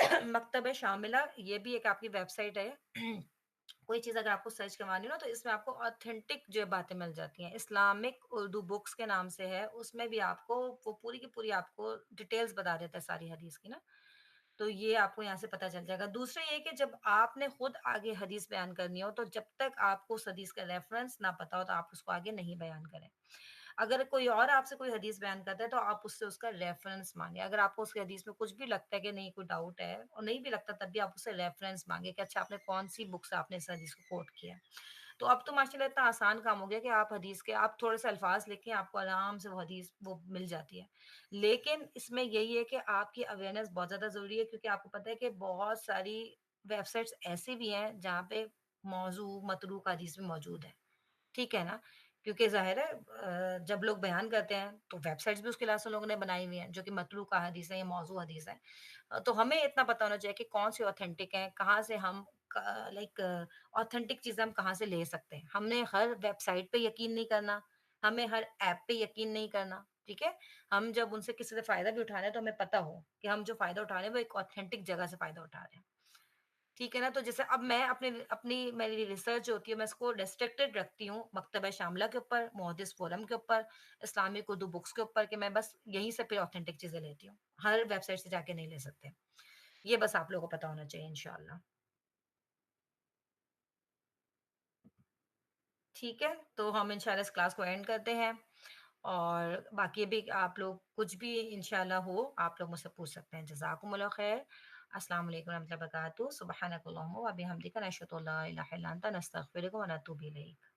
مکتب شاملہ یہ بھی ایک آپ کی ویب سائٹ ہے کوئی چیز اگر آپ کو سرچ کروانی ہو نا تو اس میں آپ کو آتھینٹک جو باتیں مل جاتی ہیں اسلامک اردو بکس کے نام سے ہے اس میں بھی آپ کو وہ پوری کی پوری آپ کو ڈیٹیلز بتا دیتا ہے ساری حدیث کی نا تو یہ آپ کو یہاں سے پتہ چل جائے گا دوسرا یہ کہ جب آپ نے خود آگے حدیث بیان کرنی ہو تو جب تک آپ کو اس حدیث کا ریفرنس نہ پتا ہو تو آپ اس کو آگے نہیں بیان کریں اگر کوئی اور آپ سے کوئی حدیث بیان کرتا ہے تو آپ اس سے اس کا ریفرنس مانگے اگر آپ کو اس کی حدیث میں کچھ بھی لگتا ہے کہ نہیں کوئی ڈاؤٹ ہے اور نہیں بھی لگتا تب بھی آپ اس سے ریفرنس مانگے کہ اچھا آپ نے کون سی بک سے آپ نے اس حدیث کو کوٹ کیا تو اب تو ماشاء اللہ اتنا آسان کام ہو گیا کہ آپ حدیث کے آپ تھوڑے سے الفاظ لکھیں آپ کو آرام سے وہ حدیث وہ مل جاتی ہے لیکن اس میں یہی ہے کہ آپ کی اویئرنیس بہت زیادہ ضروری ہے کیونکہ آپ کو پتہ ہے کہ بہت ساری ویب سائٹس ایسی بھی ہیں جہاں پہ موضوع متروک حدیث بھی موجود ہے ٹھیک ہے نا کیونکہ ظاہر ہے جب لوگ بیان کرتے ہیں تو ویب سائٹس بھی اس کے علاوہ سے لوگوں نے بنائی ہوئی ہیں جو کہ مطلوب کا حدیث ہے یا موضوع حدیث ہے تو ہمیں اتنا پتہ ہونا چاہیے کہ کون سی اوتھینٹک ہیں کہاں سے ہم لائک اوتھینٹک چیزیں ہم کہاں سے لے سکتے ہیں ہم نے ہر ویب سائٹ پہ یقین نہیں کرنا ہمیں ہر ایپ پہ یقین نہیں کرنا ٹھیک ہے ہم جب ان سے کسی سے فائدہ بھی اٹھا رہے ہیں تو ہمیں پتہ ہو کہ ہم جو فائدہ اٹھا رہے ہیں وہ ایک اوتھینٹک جگہ سے فائدہ اٹھا رہے ہیں ٹھیک ہے نا تو جیسے اب میں اپنی میری ریسرچ جو ہوتی ہے میں اس کو ریسٹرکٹیڈ رکھتی ہوں مکتبہ شاملہ کے اوپر محدث فورم کے اوپر اسلامک اردو بکس کے اوپر کہ میں بس یہیں سے پھر اوتھینٹک چیزیں لیتی ہوں ہر ویب سائٹ سے جا کے نہیں لے سکتے یہ بس آپ لوگوں کو پتا ہونا چاہیے انشاءاللہ ٹھیک ہے تو ہم انشاءاللہ اس کلاس کو اینڈ کرتے ہیں اور باقی بھی آپ لوگ کچھ بھی انشاءاللہ ہو آپ لوگ مجھ سے پوچھ سکتے ہیں جزاکم اللہ خیر السلام علیکم ورحمۃ اللہ وبرکاتہ سبحانک اللہم و بحمدک نشہد ان لا الہ الا انت نستغفرک و نتوب الیک